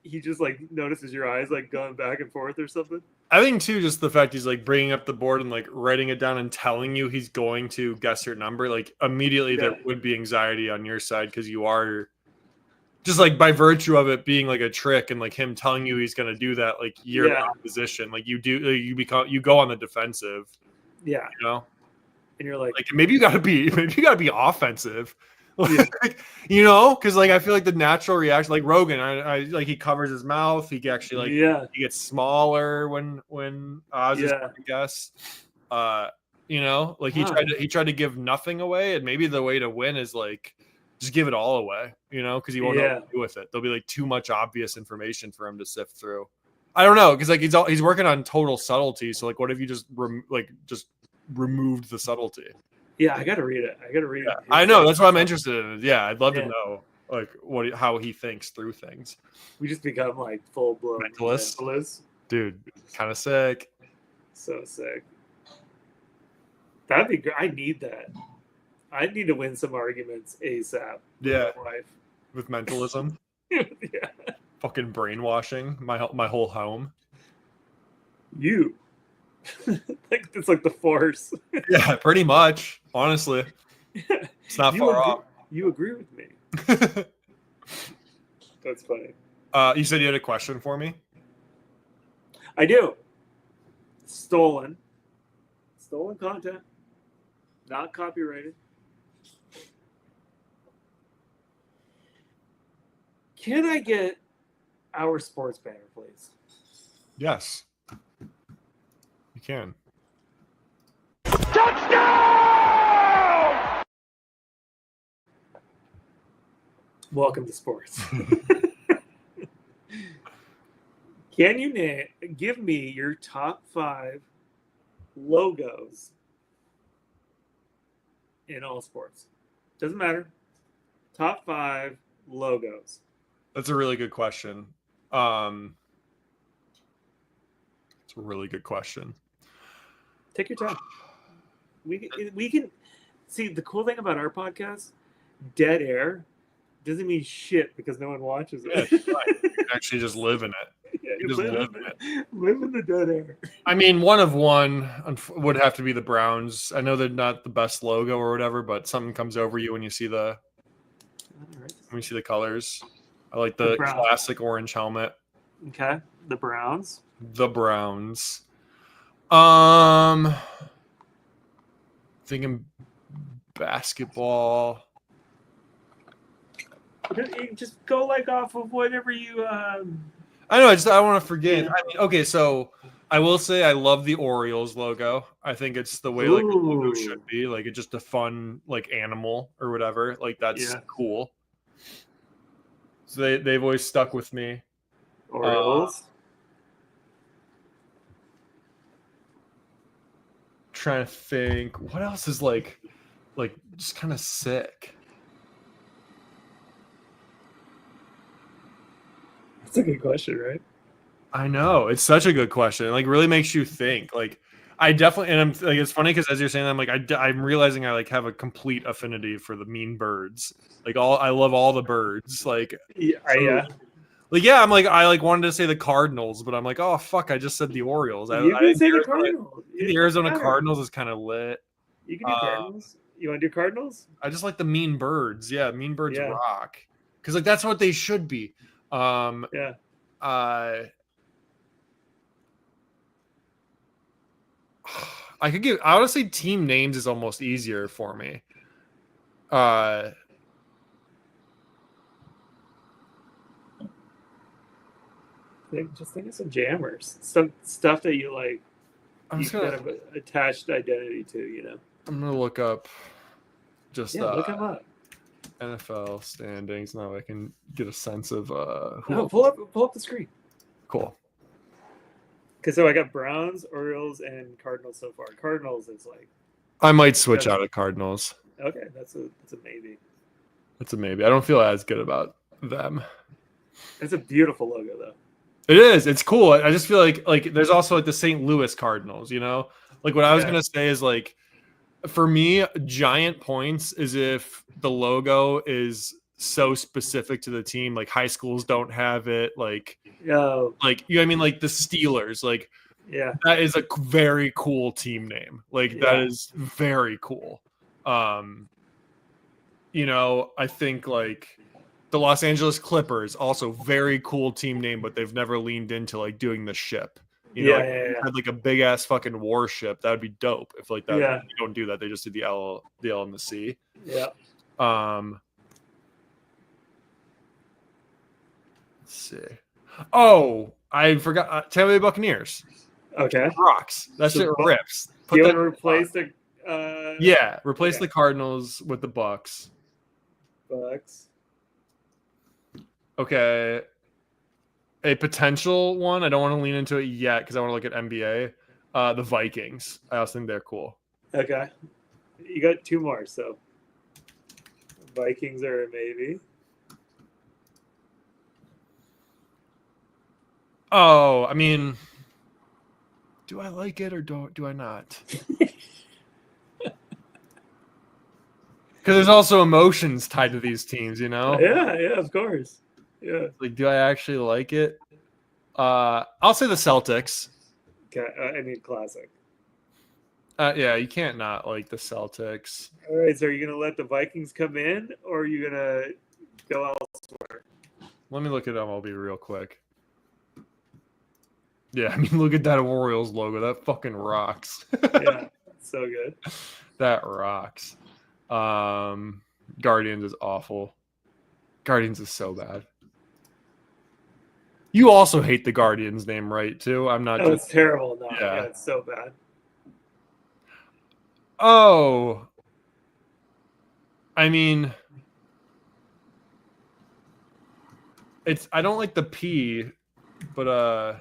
he just like notices your eyes like going back and forth or something. I think too, just the fact he's like bringing up the board and like writing it down and telling you he's going to guess your number. Like immediately there would be anxiety on your side, because you are just like by virtue of it being like a trick, and like him telling you he's going to do that, like you're in opposition, like you go on the defensive. Yeah. And you're like maybe you got to be offensive. Because like I feel like the natural reaction, like Rogan, I like he covers his mouth. He actually he gets smaller when Oz is I guess. He tried to give nothing away, and maybe the way to win is like just give it all away, because he won't know what to do with it. There'll be like too much obvious information for him to sift through. I don't know, because like he's working on total subtlety. So like, what if you just removed the subtlety? Yeah, I gotta read it. I gotta read Yeah, it. I know. That's what I'm interested in. Yeah, I'd love to Yeah. know like how he thinks through things. We just become like full blown Mentalist. mentalists. Dude, kind of sick. So sick. That'd be great. I need that. I need to win some arguments ASAP with Yeah, my wife. with mentalism, Yeah. fucking brainwashing my whole home. You. Like it's like the force. Yeah, pretty much. Honestly, it's not you far agree, off. You agree with me. That's funny. You said you had a question for me. I do. Stolen content, not copyrighted. Can I get our sports banner, please? Yes, you can. Welcome to sports. Can you give me your top 5 logos in all sports? Doesn't matter. Top 5 logos. That's a really good question. It's a really good question. Take your time. We can see the cool thing about our podcast. Dead air doesn't mean shit because no one watches it. Yeah, right. You can actually just live in it. Yeah, You just live in it. Live in the dead air. I mean, one of one would have to be the Browns. I know they're not the best logo or whatever, but something comes over you when you see the colors. I like the classic orange helmet. Okay, the Browns. The Browns. Thinking basketball. Just go like off of whatever you. I know. I want to forget. I mean, okay, so I will say I love the Orioles logo. I think it's the way like the logo should be. Like it's just a fun like animal or whatever. Like that's cool. So they've always stuck with me. Orioles. Trying to think what else is like just kind of sick. That's a good question, right? I know, it's such a good question. It like really makes you think. Like I definitely, and I'm like, it's funny because as you're saying, I'm like, I'm realizing I like have a complete affinity for the mean birds. Like I love all the birds. Like yeah. Like yeah, I'm like I like wanted to say the Cardinals, but I'm like, oh fuck, I just said the Orioles. You can say the Cardinals. The Arizona Cardinals is kind of lit. You can do Cardinals. You want to do Cardinals? I just like the mean birds. Yeah, mean birds rock. Because like that's what they should be. Yeah. I could give. I would say team names is almost easier for me. Just think of some jammers, some stuff that you like. You kind of attached identity to, you know. I'm gonna look up. Just look them up. NFL standings. Now I can get a sense of pull up the screen. Cool. Because so I got Browns, Orioles, and Cardinals so far. Cardinals is like. I might switch out of Cardinals. Okay, that's a maybe. That's a maybe. I don't feel as good about them. It's a beautiful logo though. It is. It's cool. I just feel like there's also like the St. Louis Cardinals, you know? Like what I was going to say is like for me, giant points is if the logo is so specific to the team, like high schools don't have it, like you know what I mean, like the Steelers, like that is a very cool team name. Like that is very cool. You know, I think like the Los Angeles Clippers, also very cool team name, but they've never leaned into like doing the ship. You know, had like a big ass fucking warship. That would be dope if like that. You don't do that. They just do the L and the C. Yeah. Let's see. Oh, I forgot. Tampa Bay Buccaneers. Okay. Rocks. That shit rips. Do you want to replace the? Replace the Cardinals with the Bucks. Bucks. Okay. A potential one. I don't want to lean into it yet because I want to look at NBA. The Vikings. I also think they're cool. Okay. You got 2 more, so Vikings are a maybe. Oh, I mean, do I like it or do I not? Because there's also emotions tied to these teams, you know? Yeah, of course. Yeah. Like, do I actually like it? I'll say the Celtics. I mean, classic. Yeah, you can't not like the Celtics. All right, so are you going to let the Vikings come in, or are you going to go elsewhere? Let me look at MLB real quick. Yeah, I mean, look at that Orioles logo. That fucking rocks. Yeah, so good. That rocks. Guardians is awful. Guardians is so bad. You also hate the Guardians name, right? Too. I'm not. Oh, it's terrible. No, Yeah. yeah, it's so bad. Oh, I mean, it's. I don't like the P, but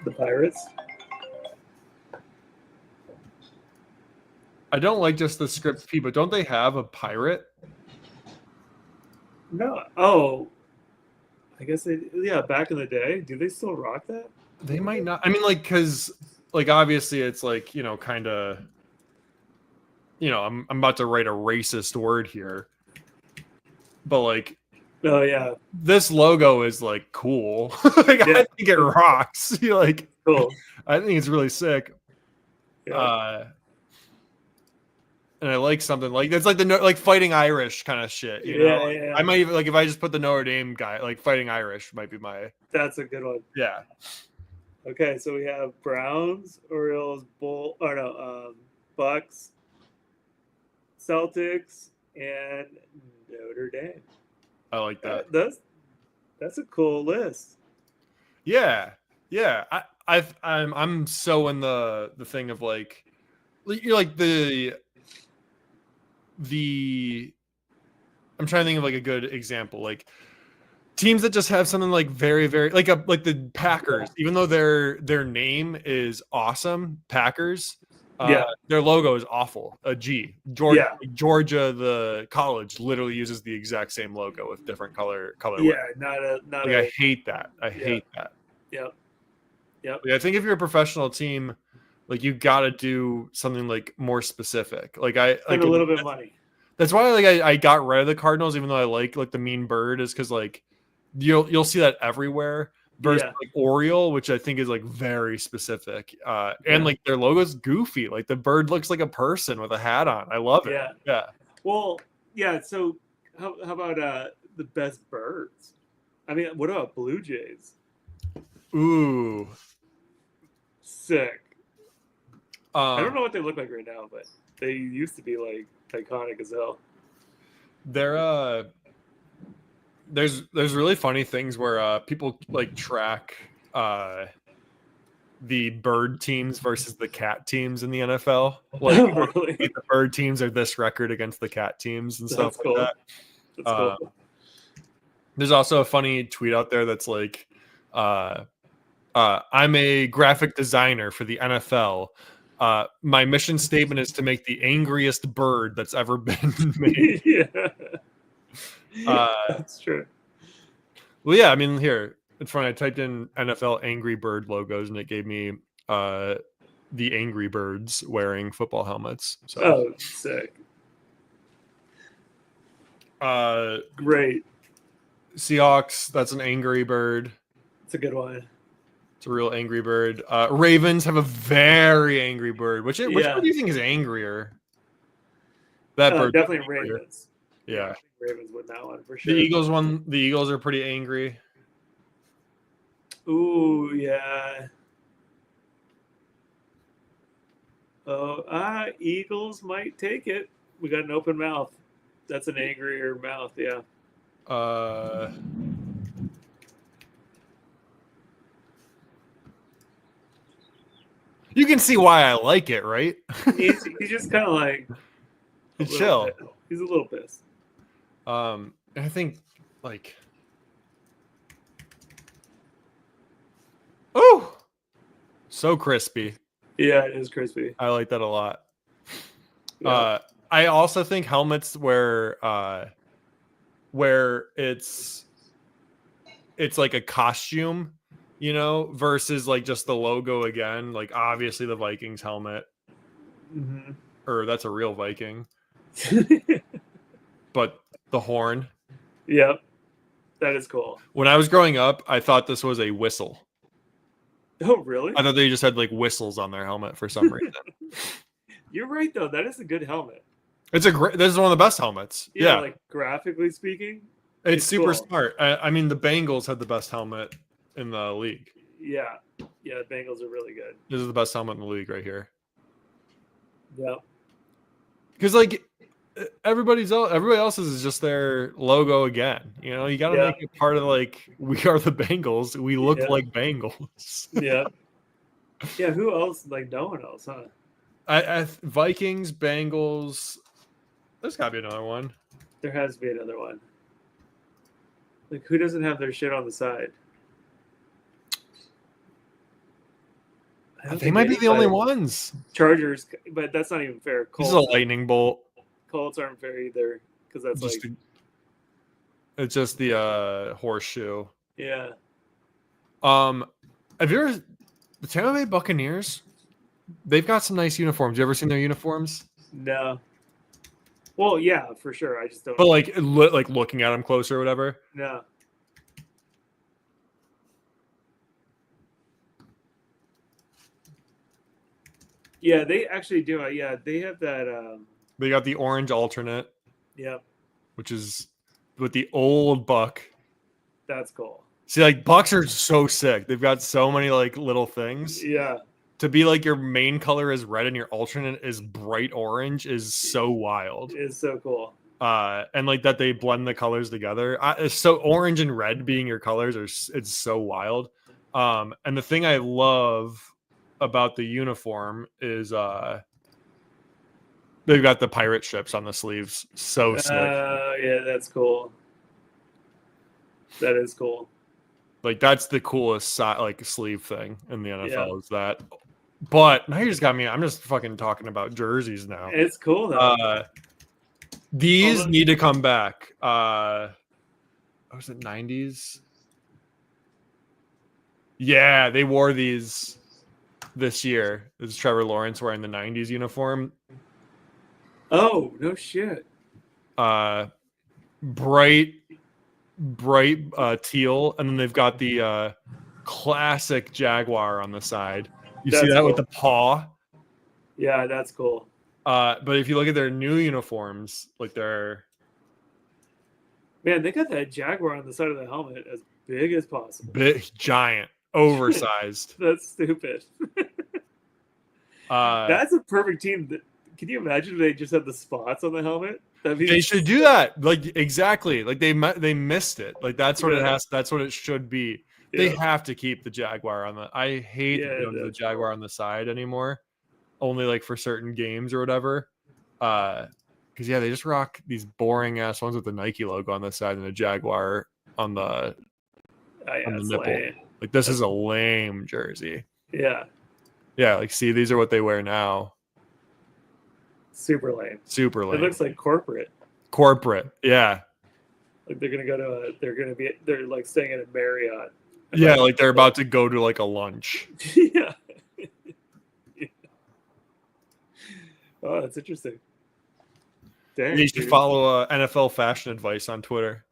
The Pirates. I don't like just the script P. But don't they have a pirate? No. Oh, I guess they. Yeah, back in the day, do they still rock that? They might not. I mean, like, because, like, obviously, it's like, you know, kind of. You know, I'm about to write a racist word here, but like, Oh yeah, this logo is like cool. Like, Yeah. I think it rocks. You like, cool. I think it's really sick. Yeah. And I like something like it's like the like Fighting Irish kind of shit. You know, Yeah. I might even like if I just put the Notre Dame guy, like Fighting Irish might be my That's a good one. yeah. Okay, so we have Browns, Orioles, Bucks, Celtics, and Notre Dame. I like that. That's a cool list. Yeah. I'm so in the thing of like you're like the I'm trying to think of like a good example, like teams that just have something like very like the Packers, even though their name is awesome, Packers. Their logo is awful. A G. Georgia, the college, literally uses the exact same logo with different color. Yeah, not like, I hate that. I hate that. Yep. Like, I think if you're a professional team, like you got to do something like more specific. Like Spend a little bit of money. That's why like I got rid of the Cardinals, even though I like the mean bird, is because like you'll see that everywhere. Versus like Oriole, which I think is like very specific, and like their logo's goofy. Like the bird looks like a person with a hat on. I love it. Yeah. Well, yeah. So how about the best birds? I mean, what about Blue Jays? Ooh, sick. I don't know what they look like right now, but they used to be like iconic as hell. There's really funny things where people like track the bird teams versus the cat teams in the NFL. Like Really? the bird teams are this record against the cat teams and stuff cool. like that. That's cool. There's also a funny tweet out there that's like, I'm a graphic designer for the NFL. My mission statement is to make the angriest bird that's ever been made. That's true. Well, yeah, I mean, here, it's funny. I typed in NFL Angry Bird logos, and it gave me the Angry Birds wearing football helmets. So. Oh, sick. Great. Seahawks, that's an Angry Bird. It's a good one. It's a real Angry Bird. Ravens have a very Angry Bird. Which one do you think is angrier? That bird. Definitely Ravens. Yeah. Ravens win that one for sure. The Eagles are pretty angry. Ooh, yeah. Oh, Eagles might take it. We got an open mouth. That's an angrier mouth, yeah. You can see why I like it, right? He's just kind of like chill. He's a little pissed. And I think like, oh, so crispy. Yeah, it is crispy. I like that a lot. Yeah. I also think helmets where it's like a costume, versus like just the logo again. Like obviously the Vikings helmet, Hmm. or that's a real Viking, but the horn. Yep. That is cool. When I was growing up, I thought this was a whistle. Oh, really? I thought they just had like whistles on their helmet for some reason. You're right, though. That is a good helmet. This is one of the best helmets. Yeah, Yeah, like graphically speaking, it's super cool. smart. I mean, the Bengals had the best helmet in the league. Yeah. Yeah, the Bengals are really good. This is the best helmet in the league right here. Yep. Because like everybody else's is just their logo again. You got to Yeah. make it part of like we are the Bengals. We look Yeah. like Bengals. Yeah. Yeah, who else? Like, no one else, huh? Vikings, Bengals. There's got to be another one. There has to be another one. Like, who doesn't have their shit on the side? I don't They think might be the only anybody- ones. Chargers, but that's not even fair. This is a lightning bolt. Colts aren't fair either because that's Just like, it's just the horseshoe. yeah. Have you ever the Tampa Bay Buccaneers? They've got some nice uniforms. You ever seen their uniforms? No. Well, yeah, for sure. I just don't. But like looking at them closer or whatever. No. Yeah, they actually do. Yeah, they have that. They got the orange alternate, Yeah, which is with the old buck. that's cool. See, like bucks are so sick. They've got so many like little things. Yeah, To be like your main color is red and your alternate is bright orange is so wild. it's so cool. And like that they blend the colors together. So orange and red being your colors it's so wild. And the thing I love about the uniform is they've got the pirate ships on the sleeves. So sick. Yeah, that's cool. That is cool. Like that's the coolest like sleeve thing in the NFL Yeah. is that. But now you just got me. I'm just fucking talking about jerseys now. It's cool though. These need to come back. What was it, 90s? Yeah, they wore these this year. This is Trevor Lawrence wearing the 90s uniform. Oh, no shit. Bright teal, and then they've got the classic Jaguar on the side. You see That's that with cool. the paw? Yeah, that's cool. But if you look at their new uniforms, like they're Man, they got that Jaguar on the side of the helmet as big as possible. big, giant, oversized. That's stupid. That's a perfect team. Can you imagine if they just had the spots on the helmet? They should do that. Like exactly. Like they missed it. Like that's what it Yeah. has. That's what it should be. They Yeah. have to keep the Jaguar on the. I hate that they don't do the that's Jaguar cool. on the side anymore. Only like for certain games or whatever. Because yeah, they just rock these boring ass ones with the Nike logo on the side and the Jaguar on the Oh, yeah, on the it's nipple. lame. Like this is a lame jersey. Yeah, Yeah, like see, these are what they wear now. super lame. Super lame. It looks like corporate. Corporate. Yeah. Like they're gonna go to they're like staying in a Marriott. Yeah, like they're about to go to like a lunch. Yeah. Oh, that's interesting. Dang, You should dude. follow NFL fashion advice on Twitter.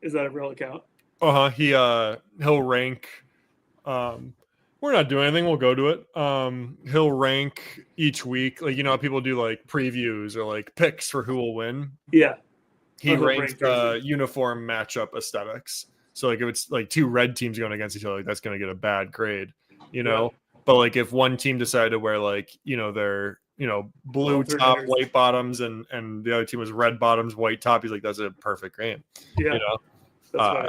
Is that a real account? He'll rank. We're not doing anything. We'll go to it. He'll rank each week. Like how people do like previews or like picks for who will win. Yeah. He Oh, he'll ranks rank uniform matchup aesthetics. So like if it's like two red teams going against each other, like that's going to get a bad grade. Yeah. But like if one team decided to wear like their blue top, Alternators. white bottoms, and the other team was red bottoms, white top, he's like that's a perfect game. Yeah. That's Uh, funny.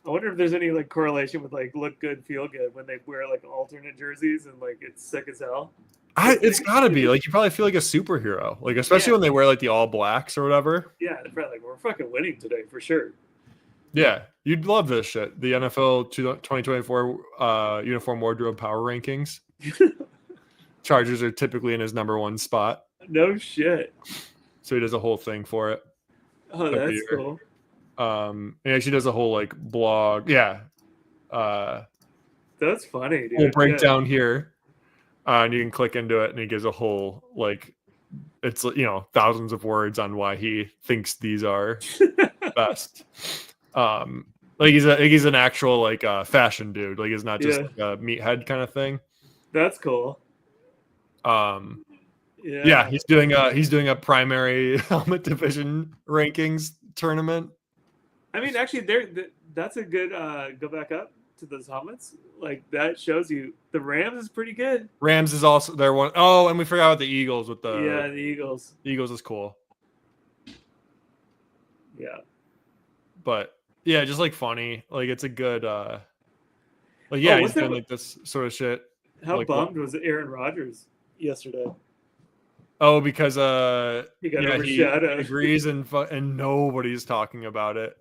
I wonder if there's any like correlation with like look good, feel good when they wear like alternate jerseys and like it's sick as hell. It's gotta be like you probably feel like a superhero, like especially Yeah. when they wear like the all blacks or whatever. Yeah, they're probably like we're fucking winning today for sure. Yeah, you'd love this shit. The NFL 2024 uniform wardrobe power rankings. Chargers are typically in his number one spot. No shit. So he does a whole thing for it. Oh, every that's year. cool. He actually does a whole like blog. Yeah. That's funny, dude. Whole breakdown here. And you can click into it and he gives a whole like it's thousands of words on why he thinks these are best. Like he's an actual like fashion dude. Like he's not just like a meathead kind of thing. That's cool. Yeah, he's doing a primary helmet division rankings tournament. I mean, actually, that's a good go back up to those helmets. Like that shows you the Rams is pretty good. Rams is also their one. Oh, and we forgot about the Eagles with the the Eagles. The Eagles is cool. Yeah, but yeah, just like funny. Like it's a good. Like yeah, he's doing like this sort of shit. How like, bummed was Aaron Rodgers yesterday? Oh, because he got overshadowed. He agrees and nobody's talking about it.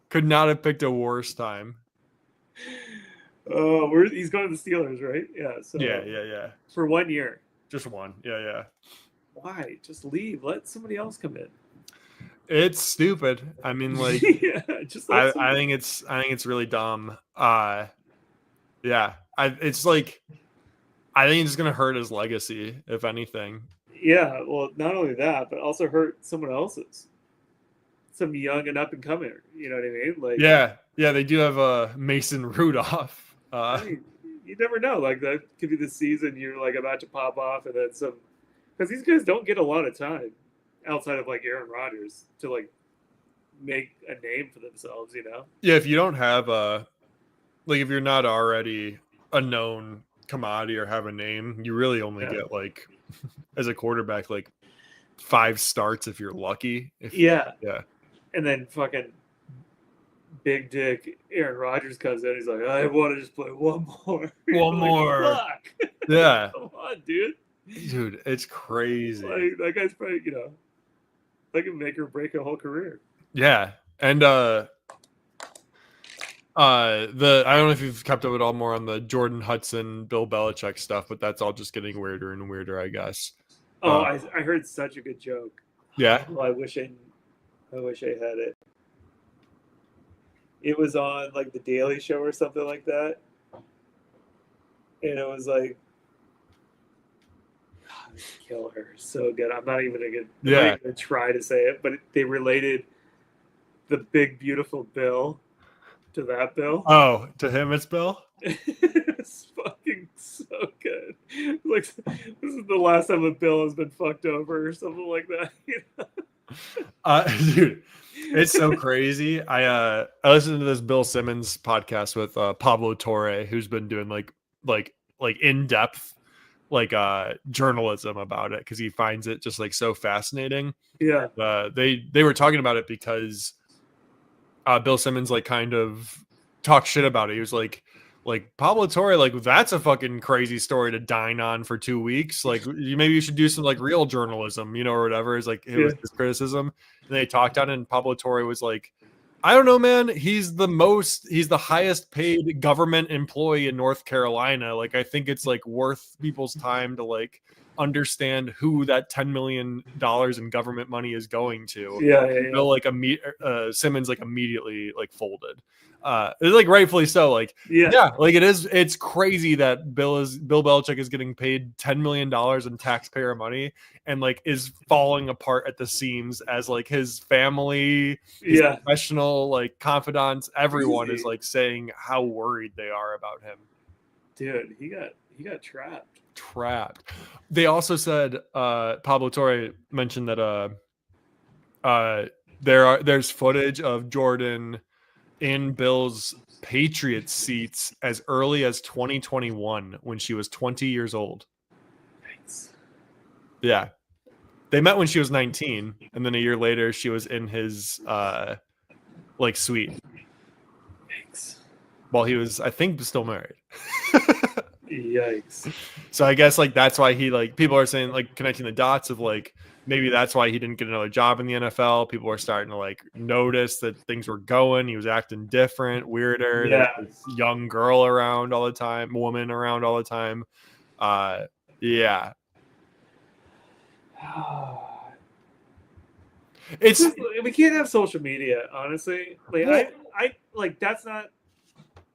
Could not have picked a worse time. Oh, he's going to the Steelers, right? Yeah. So yeah. For 1 year. Just one. Yeah. Why? Just leave. Let somebody else come in. It's stupid. I mean, like, yeah, I think it's really dumb. Yeah. It's like, I think it's gonna hurt his legacy, if anything. Yeah. Well, not only that, but also hurt someone else's. Some young and up and coming. You know what I mean? Like. Yeah. They do have Mason Rudolph. I mean, you never know. Like that could be the season you're like about to pop off, and then some. Because these guys don't get a lot of time outside of like Aaron Rodgers to like make a name for themselves. You know? Yeah. If you don't have like if you're not already a known commodity or have a name, you really only get like as a quarterback like 5 starts if you're lucky. Yeah. And then fucking big dick Aaron Rodgers comes in. He's like, I want to just play one more. One more. Fuck. Yeah. Come on, dude. Dude, it's crazy. Like that guy's probably that can make or break a whole career. Yeah, and I don't know if you've kept up at all more on the Jordan Hudson, Bill Belichick stuff, but that's all just getting weirder and weirder, I guess. Oh, I heard such a good joke. Yeah. Well, I wish I had it. It was on like the Daily Show or something like that, and it was like, God, kill her so good. I'm not even gonna try to say it, but they related the big beautiful Bill to that Bill. Oh, to him it's Bill. It's fucking so good. Like this is the last time a Bill has been fucked over or something like that. You know? Dude, it's so crazy. I listened to this Bill Simmons podcast with Pablo Torre, who's been doing like in-depth like journalism about it because he finds it just like so fascinating. Yeah. They were talking about it because Bill Simmons like kind of talked shit about it. He was like Pablo Torre, like that's a fucking crazy story to dine on for 2 weeks. Like maybe you should do some like real journalism, or whatever. Is like it was his criticism. And they talked on it, and Pablo Torre was like, I don't know, man. He's the highest paid government employee in North Carolina. Like I think it's like worth people's time to like understand who that $10 million in government money is going to. Yeah. Like Simmons like immediately like folded. It's like rightfully so. Like like it's crazy that Bill Belichick is getting paid $10 million in taxpayer money and like is falling apart at the seams as like his family, his professional like confidants, everyone is like saying how worried they are about him. Dude, he got trapped. They also said Pablo Torre mentioned that there's footage of Jordan in Bill's Patriots seats as early as 2021 when she was 20 years old. Thanks. Yeah. They met when she was 19 and then a year later she was in his like suite. Thanks. While he was, I think, still married. Yikes. So I guess like that's why he like people are saying like connecting the dots of like maybe that's why he didn't get another job in the NFL. People are starting to like notice that things were going. He was acting different, weirder. Yeah. There's this young girl around all the time, woman around all the time. Yeah. It's We can't have social media, honestly. Like Well- I like that's not.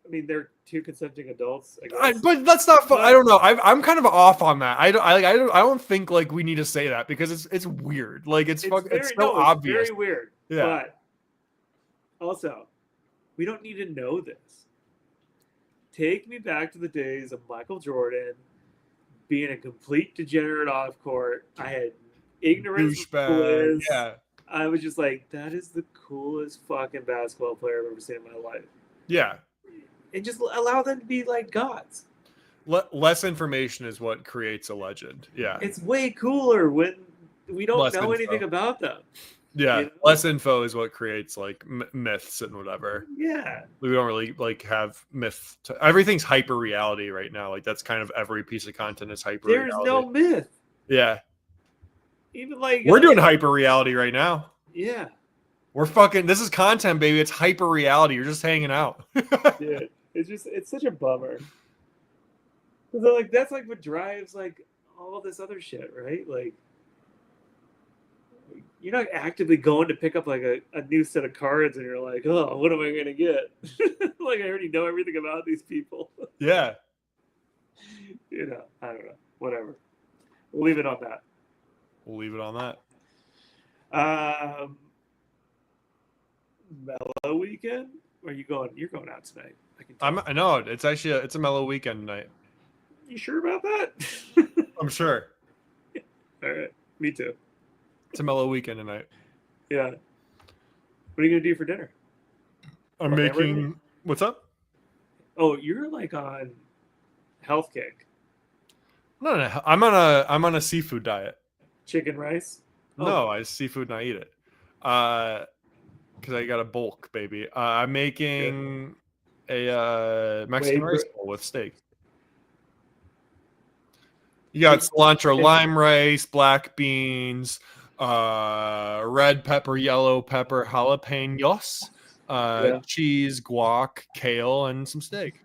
I mean, they're two consenting adults. I guess. but that's not fun. But- I don't know. I'm kind of off on that. I don't think like we need to say that because it's weird. Like it's so obvious. It's very weird. Yeah. But also, we don't need to know this. Take me back to the days of Michael Jordan being a complete degenerate off court. I had ignorance of Douchebag. bliss. Yeah. I was just like, that is the coolest fucking basketball player I've ever seen in my life. Yeah. And just allow them to be like gods. Less information is what creates a legend. Yeah. It's way cooler when we don't Less know info. anything about them. Yeah. you know? Less info is what creates like myths and whatever. Yeah. We don't really like have myth. Everything's hyper reality right now. Like that's kind of every piece of content is hyper There's reality. no myth. Yeah. Even like We're doing hyper reality right now. Yeah. We're fucking. This is content, baby. It's hyper reality. You're just hanging out. Dude, it's such a bummer. 'Cause like that's like what drives like all this other shit, right? Like you're not actively going to pick up like a new set of cards and you're like, oh, what am I gonna get? Like I already know everything about these people. Yeah. You know, I don't know. Whatever. We'll leave it on that. We'll leave it on that. Mellow weekend? Where are you going? You're going out tonight. I know it's actually it's a mellow weekend night. You sure about that? I'm sure All right. Me too. it's a mellow weekend tonight. Yeah. What are you gonna do for dinner? I'm Oh, making. everything? What's up? Oh, you're like on health kick. No. I'm on a seafood diet. Chicken rice? Oh, No, I seafood and I eat it. Because I got a bulk, baby. I'm making a Mexican Wait, rice bowl with steak. You got cilantro, lime rice, black beans, red pepper, yellow pepper, jalapenos, Yeah. cheese, guac, kale, and some steak.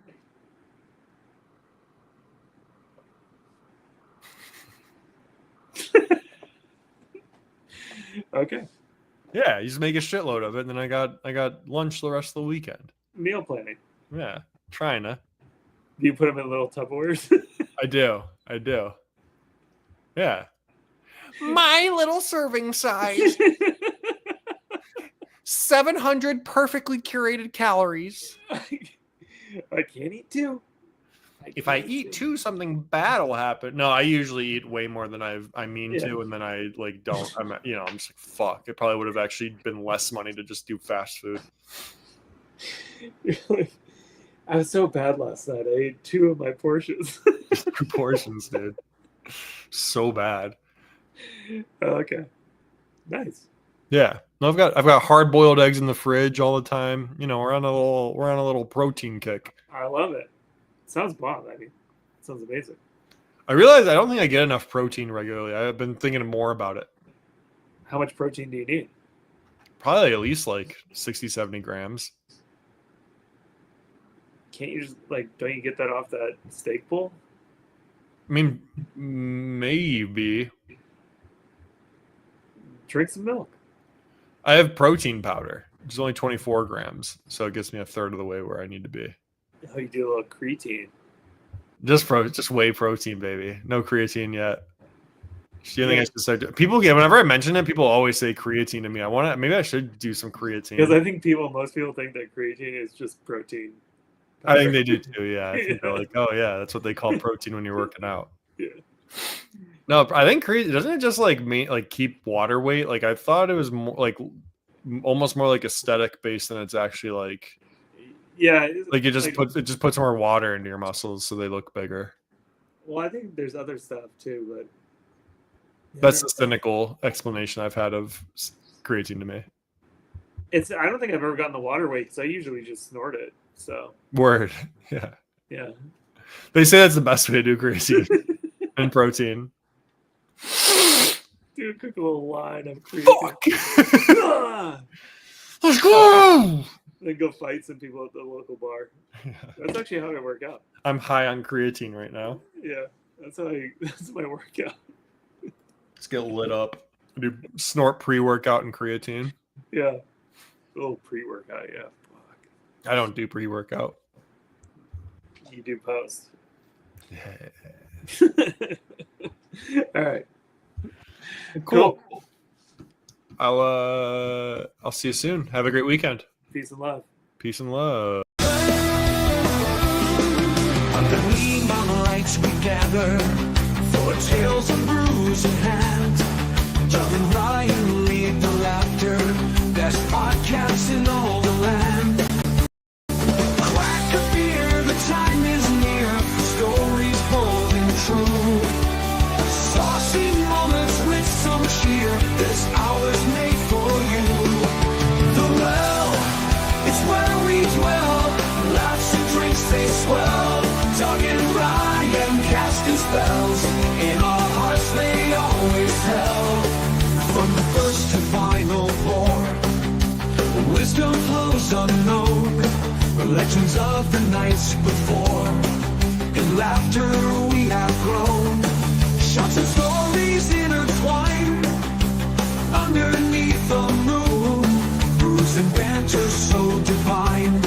Okay. Yeah, you just make a shitload of it, and then I got lunch the rest of the weekend. Meal planning. Yeah, trying to. Do you put them in little Tupperwares? I do. Yeah. My little serving size. 700 perfectly curated calories. I can't eat two. If I eat two, something bad will happen. No, I usually eat way more than I mean Yeah. to, and then I like don't. I'm just like fuck. It probably would have actually been less money to just do fast food. I was so bad last night. I ate two of my portions. Proportions, dude. So bad. Okay. Nice. Yeah. No, I've got hard boiled eggs in the fridge all the time. We're on a little protein kick. I love it. Sounds bomb. I mean, sounds amazing. I realize I don't think I get enough protein regularly. I've been thinking more about it. How much protein do you need? Probably at least like 60, 70 grams. Can't you just don't you get that off that steak bowl? I mean, maybe. Drink some milk. I have protein powder. It's only 24 grams, so it gets me a third of the way where I need to be. Oh, you do a little creatine. Just whey protein, baby. No creatine yet. Do you think I should start? Whenever I mention it, people always say creatine to me. Maybe I should do some creatine. Because I think most people think that creatine is just protein. I think they do too. Yeah, I think they're like, oh yeah, that's what they call protein when you're working out. Yeah. No, I think creatine doesn't it just keep water weight? Like I thought it was more almost more like aesthetic based than it's actually like. Yeah. Like it just puts more water into your muscles so they look bigger. Well, I think there's other stuff too, but That's the cynical explanation I've had of creatine to me. I don't think I've ever gotten the water weight because I usually just snort it. So Word. Yeah. yeah. They say that's the best way to do creatine and protein. Dude, cook a little line of creatine. Fuck! Ah! Let's go! Then go fight some people at the local bar. That's actually how I work out. I'm high on creatine right now. Yeah, That's my workout. Just get lit up. Do snort pre-workout and creatine. Yeah. Oh, pre-workout. Yeah. Fuck. I don't do pre-workout. You do post. Yeah. All right. Cool. I'll see you soon. Have a great weekend. Peace and love. Peace and love. Underneath my lights we gather for tales of bruise in hand. Doug and Ryan lead the laughter. Best podcasts in all the land. Crack a beer, the time is near. Stories bold and true. Saucy moments with some cheer. This hour's made for you. The well, it's where we dwell. Laughs and drinks they swell. Doug and Ryan casting spells. In our hearts they always held. From the first to final pour, wisdom flows unknown. Legends of the nights before. In laughter we have grown. Shots and stories intertwined. Underneath the moon, bruise and banter so divine.